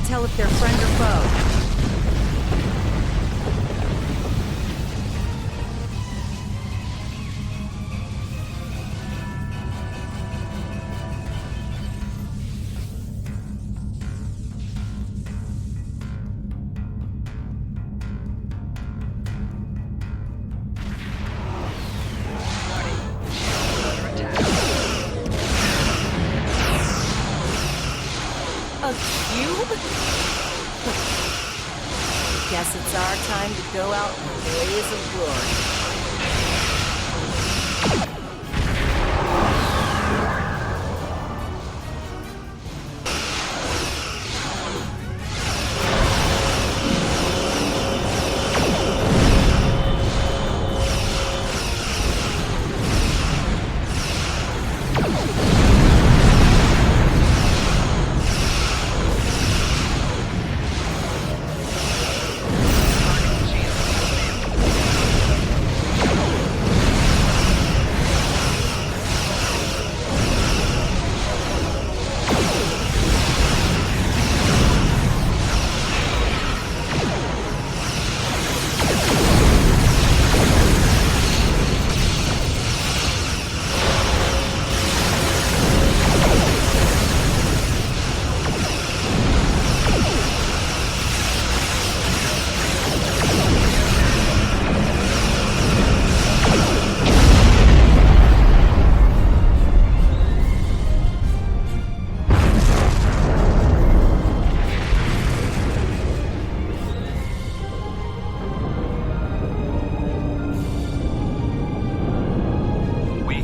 Tell if they're friend or foe. A cube? Guess it's our time to go out in a blaze of glory.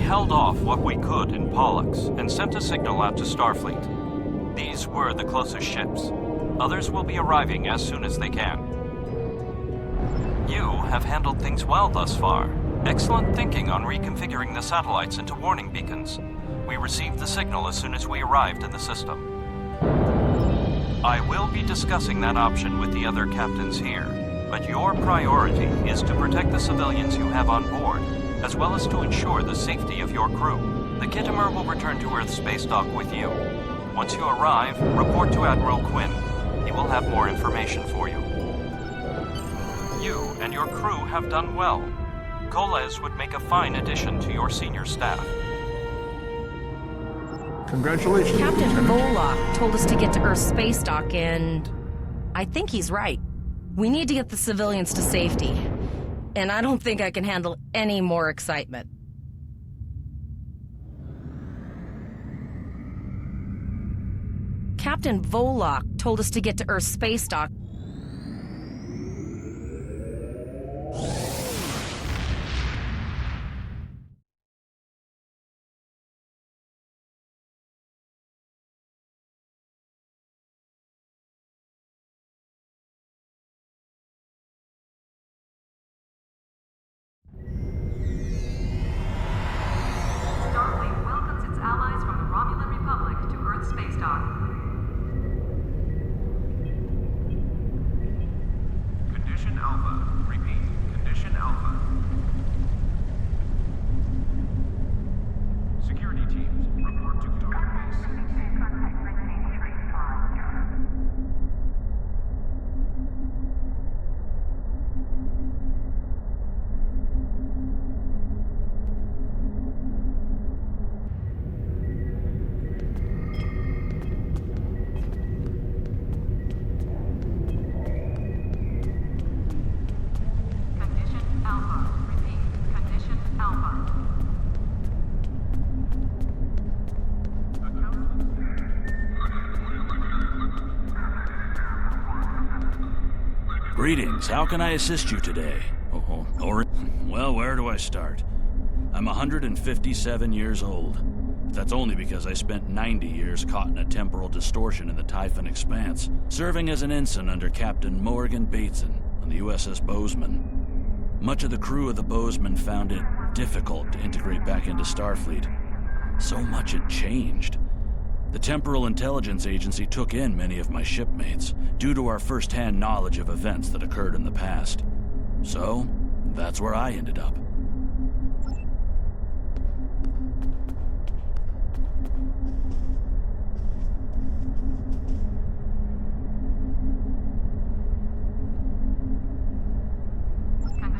Held off what we could in Pollux and sent a signal out to Starfleet. These were the closest ships. Others will be arriving as soon as they can. You have handled things well thus far. Excellent thinking on reconfiguring the satellites into warning beacons. We received the signal as soon as we arrived in the system. I will be discussing that option with the other captains here, but your priority is to protect the civilians you have on board, as well as to ensure the safety of your crew. The Khitomer will return to Earth space dock with you. Once you arrive, report to Admiral Quinn. He will have more information for you. You and your crew have done well. Koles would make a fine addition to your senior staff. Congratulations, Captain Lieutenant. Volok told us to get to Earth space dock, and I think he's right. We need to get the civilians to safety. And I don't think I can handle any more excitement. Captain Volok told us to get to Earth space dock. Starfleet welcomes its allies from the Romulan Republic to Earth space dock. Condition Alpha. Repeat. Condition Alpha. Security teams, report to target base. Condition Alpha. Repeat. Condition Alpha. Greetings, how can I assist you today? Well, where do I start? I'm 157 years old. That's only because I spent 90 years caught in a temporal distortion in the Typhon Expanse, serving as an ensign under Captain Morgan Bateson on the USS Bozeman. Much of the crew of the Bozeman found it difficult to integrate back into Starfleet. So much had changed. The Temporal Intelligence Agency took in many of my shipmates due to our first-hand knowledge of events that occurred in the past. So, that's where I ended up.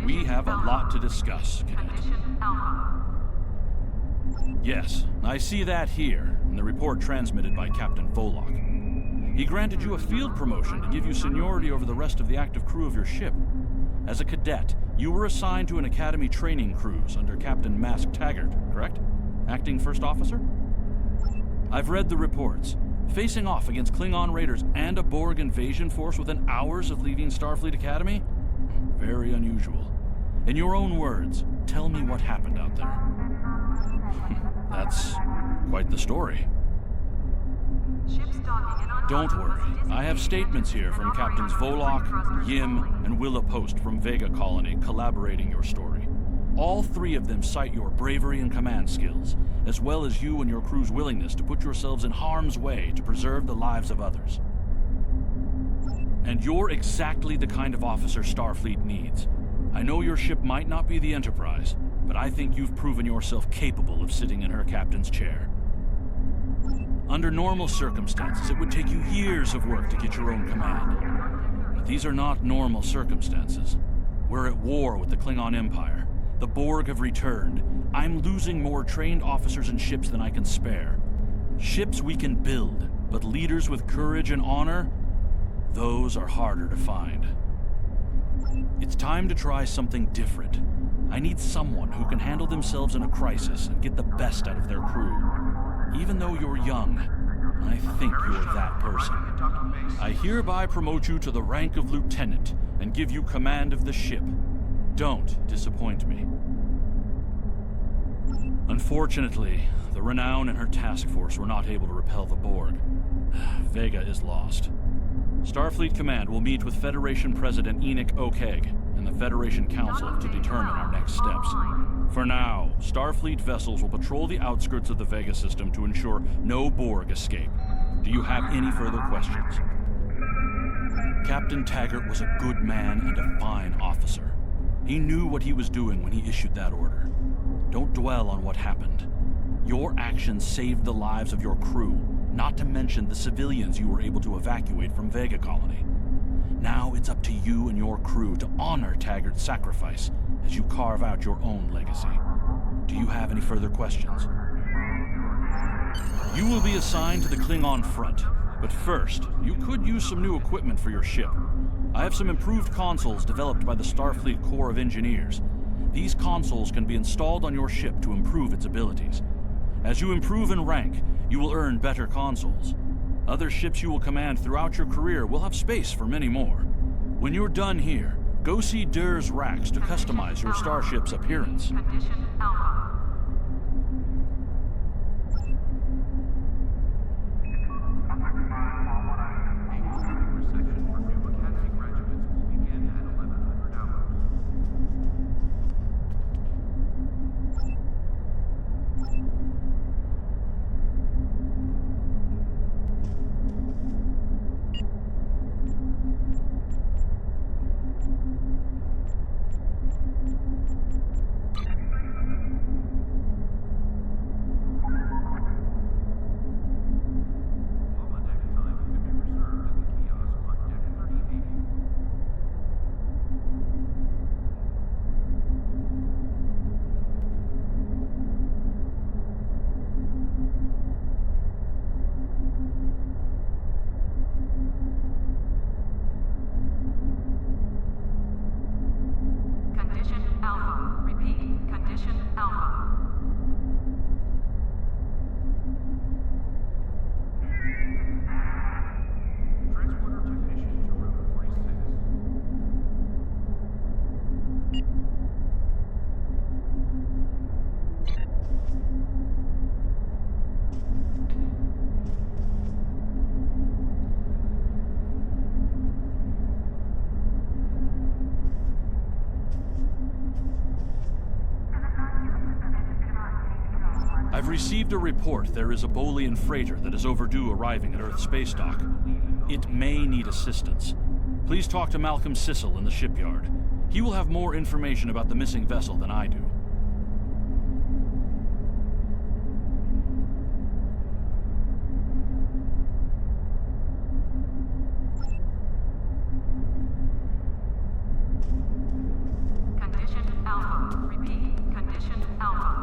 We have a lot to discuss, Cadet. Condition Alpha. Yes, I see that here, in the report transmitted by Captain Volok. He granted you a field promotion to give you seniority over the rest of the active crew of your ship. As a cadet, you were assigned to an Academy training cruise under Captain Mask Taggart, correct? Acting First Officer? I've read the reports. Facing off against Klingon raiders and a Borg invasion force within hours of leaving Starfleet Academy? Very unusual. In your own words, tell me what happened out there. That's quite the story. Don't worry. I have statements here from Captains Volok, Yim, and Willa Post from Vega Colony collaborating your story. All three of them cite your bravery and command skills, as well as you and your crew's willingness to put yourselves in harm's way to preserve the lives of others. And you're exactly the kind of officer Starfleet needs. I know your ship might not be the Enterprise, but I think you've proven yourself capable of sitting in her captain's chair. Under normal circumstances, it would take you years of work to get your own command. But these are not normal circumstances. We're at war with the Klingon Empire. The Borg have returned. I'm losing more trained officers and ships than I can spare. Ships we can build, but leaders with courage and honor, those are harder to find. It's time to try something different. I need someone who can handle themselves in a crisis and get the best out of their crew. Even though you're young, I think you're that person. I hereby promote you to the rank of lieutenant and give you command of the ship. Don't disappoint me. Unfortunately, the Renown and her task force were not able to repel the Borg. Vega is lost. Starfleet Command will meet with Federation President Enoch O'Keg and the Federation Council to determine our next steps. For now, Starfleet vessels will patrol the outskirts of the Vega system to ensure no Borg escape. Do you have any further questions? Captain Taggart was a good man and a fine officer. He knew what he was doing when he issued that order. Don't dwell on what happened. Your actions saved the lives of your crew, not to mention the civilians you were able to evacuate from Vega Colony. Now it's up to you and your crew to honor Taggart's sacrifice as you carve out your own legacy. Do you have any further questions? You will be assigned to the Klingon front, but first, you could use some new equipment for your ship. I have some improved consoles developed by the Starfleet Corps of Engineers. These consoles can be installed on your ship to improve its abilities. As you improve in rank, you will earn better consoles. Other ships you will command throughout your career will have space for many more. When you're done here, go see Dur's racks to customize your starship's appearance. Condition Alpha. I've received a report there is a Bolian freighter that is overdue arriving at Earth space dock. It may need assistance. Please talk to Malcolm Sissel in the shipyard. He will have more information about the missing vessel than I do. Condition Alpha. Repeat. Condition Alpha.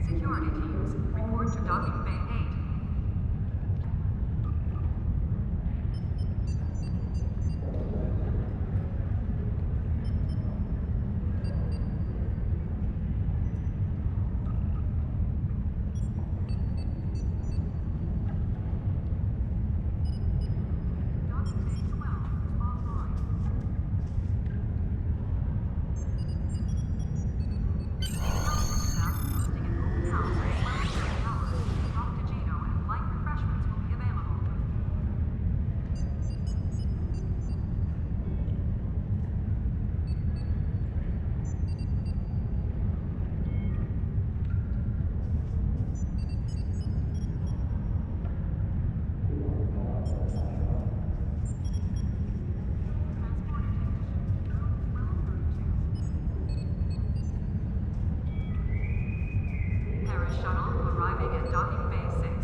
Security teams, report to Docking Bay 8. Paris shuttle arriving at Docking Bay 6.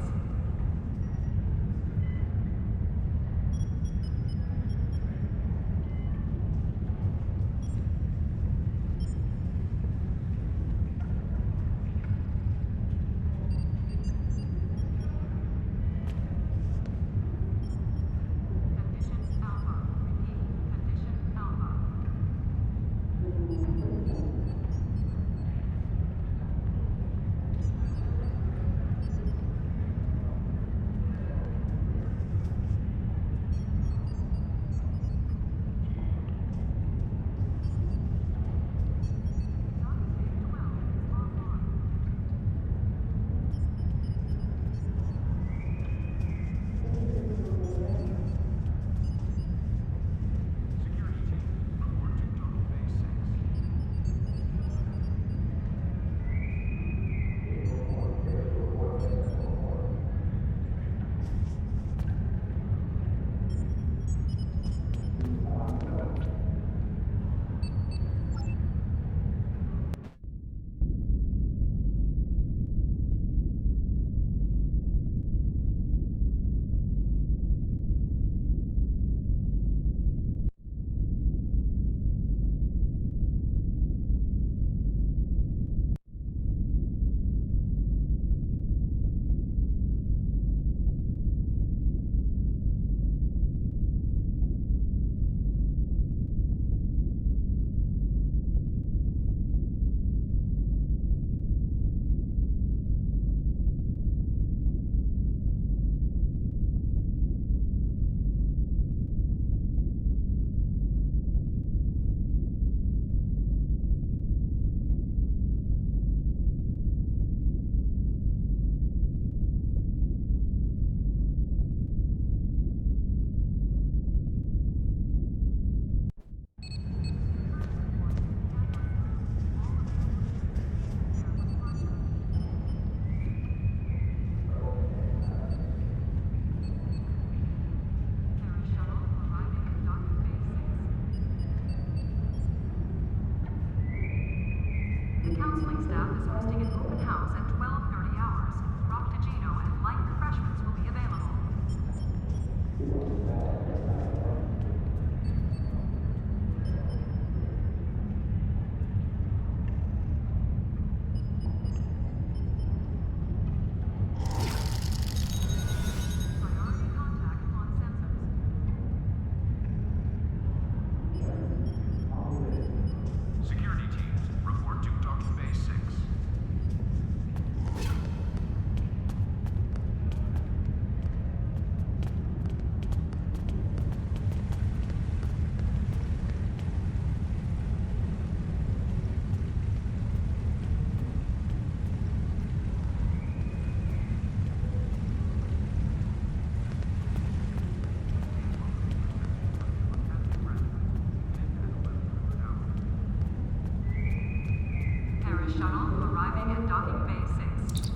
The counseling staff is hosting an open house at 12:30 hours. Frappuccino and light refreshments will be available. Security teams, report to Docking Bay 6. Paris shuttle arriving at Docking Bay 6.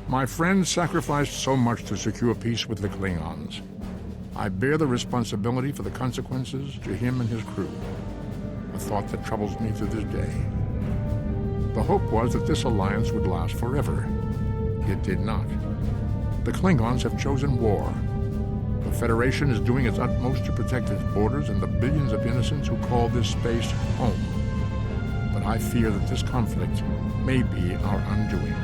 My friend sacrificed so much to secure peace with the Klingons. I bear the responsibility for the consequences to him and his crew. A thought that troubles me to this day. The hope was that this alliance would last forever. It did not. The Klingons have chosen war. The Federation is doing its utmost to protect its borders and the billions of innocents who call this space home. But I fear that this conflict may be our undoing.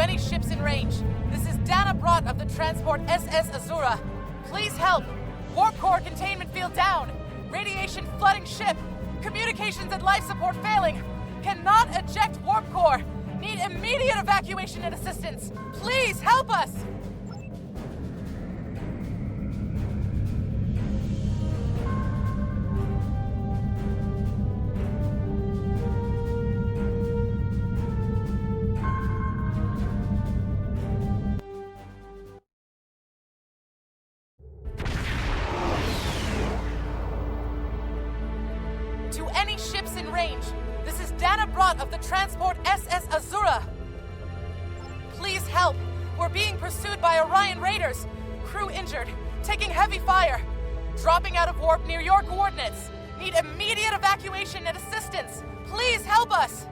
Any ships in range. This is Dana Brott of the transport SS Azura. Please help. Warp core containment field down. Radiation flooding ship. Communications and life support failing. Cannot eject warp core. Need immediate evacuation and assistance. Please help us. Any ships in range. This is Dana Brott of the transport SS Azura. Please help. We're being pursued by Orion raiders. Crew injured. Taking heavy fire. Dropping out of warp near your coordinates. Need immediate evacuation and assistance. Please help us.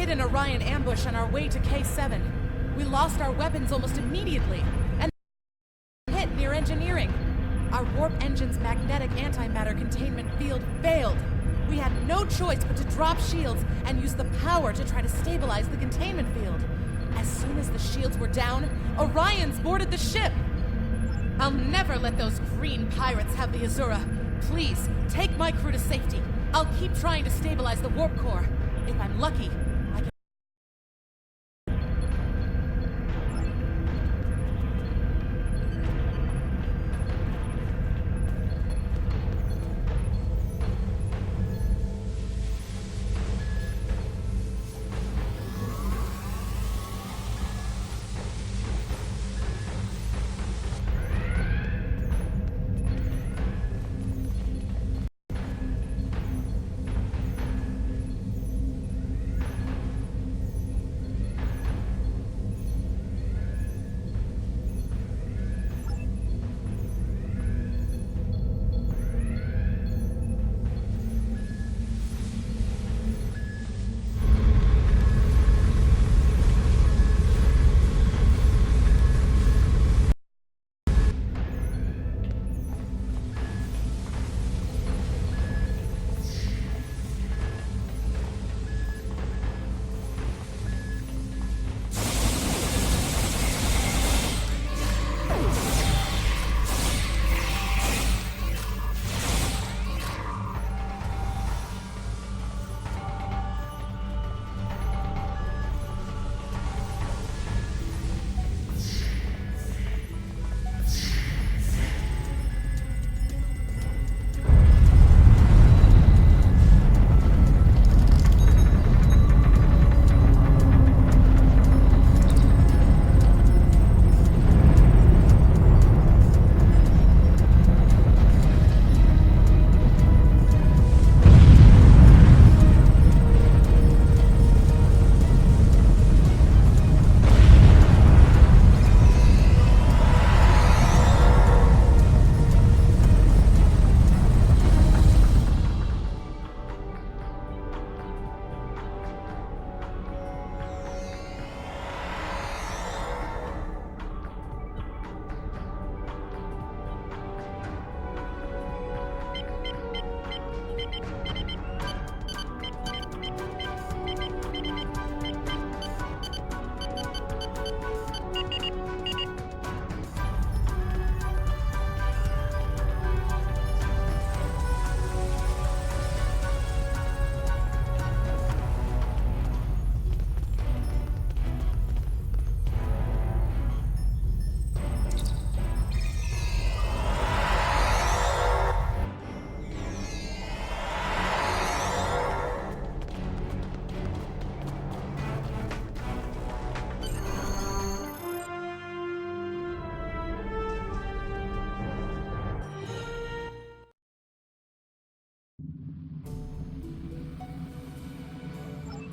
hit an Orion ambush on our way to K7. We lost our weapons almost immediately, and hit near engineering. Our warp engine's magnetic antimatter containment field failed. We had no choice but to drop shields and use the power to try to stabilize the containment field. As soon as the shields were down, Orions boarded the ship. I'll never let those green pirates have the Azura. Please, take my crew to safety. I'll keep trying to stabilize the warp core. If I'm lucky, I can...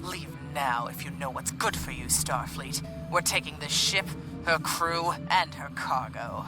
Leave now if you know what's good for you, Starfleet. We're taking this ship, her crew, and her cargo.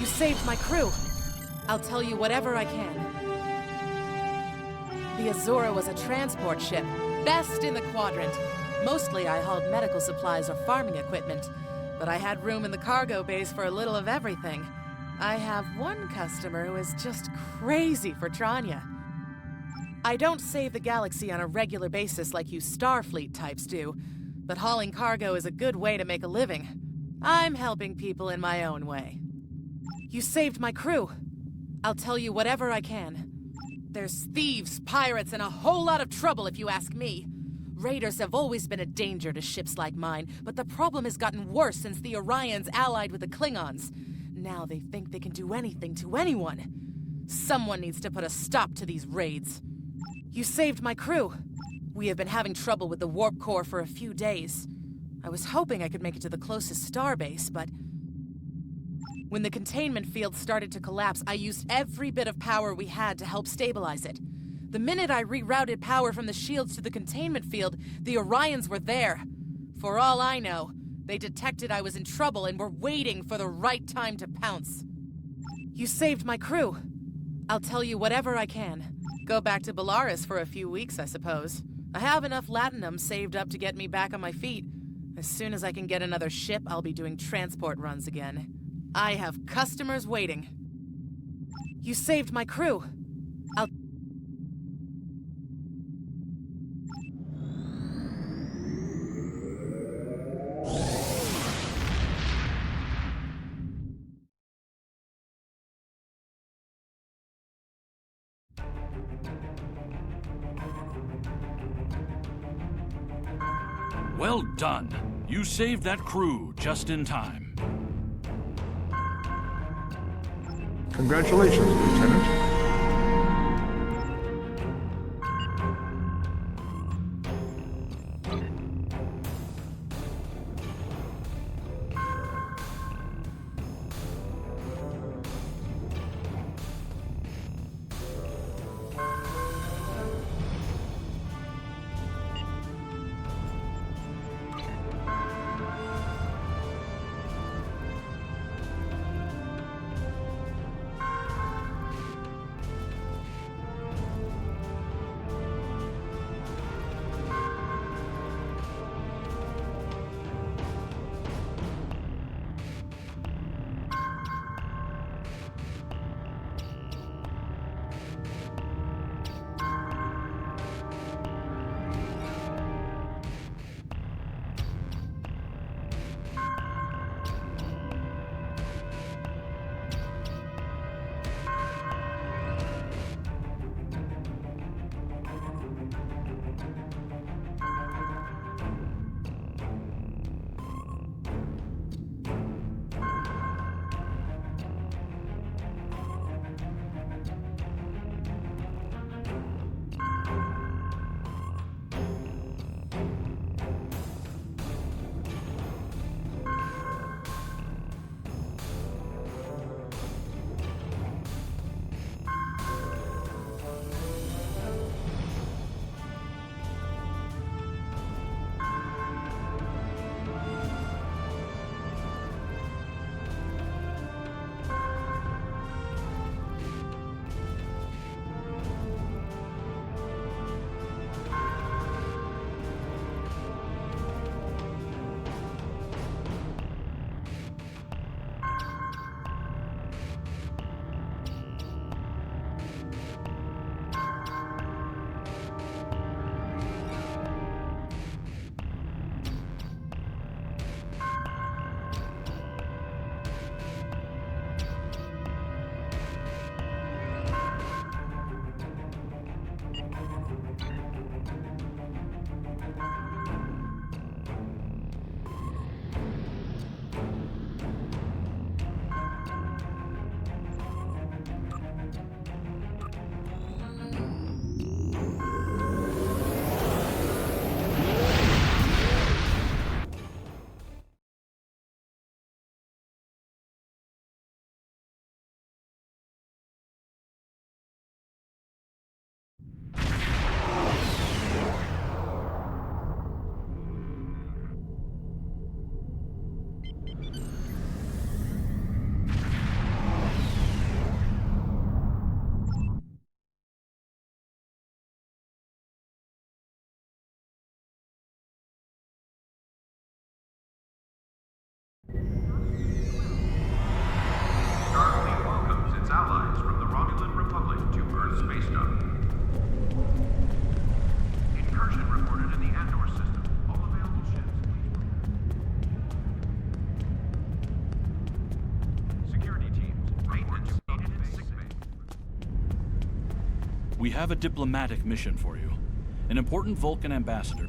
You saved my crew. I'll tell you whatever I can. The Azura was a transport ship, best in the quadrant. Mostly I hauled medical supplies or farming equipment, but I had room in the cargo bays for a little of everything. I have one customer who is just crazy for Tranya. I don't save the galaxy on a regular basis like you Starfleet types do, but hauling cargo is a good way to make a living. I'm helping people in my own way. You saved my crew. I'll tell you whatever I can. There's thieves, pirates, and a whole lot of trouble if you ask me. Raiders have always been a danger to ships like mine, but the problem has gotten worse since the Orions allied with the Klingons. Now they think they can do anything to anyone. Someone needs to put a stop to these raids. You saved my crew. We have been having trouble with the warp core for a few days. I was hoping I could make it to the closest starbase, but when the containment field started to collapse, I used every bit of power we had to help stabilize it. The minute I rerouted power from the shields to the containment field, the Orions were there. For all I know, they detected I was in trouble and were waiting for the right time to pounce. You saved my crew. I'll tell you whatever I can. Go back to Bellaris for a few weeks, I suppose. I have enough latinum saved up to get me back on my feet. As soon as I can get another ship, I'll be doing transport runs again. I have customers waiting. You saved my crew. I'll... Well done. You saved that crew just in time. Congratulations, Lieutenant. We have a diplomatic mission for you. An important Vulcan ambassador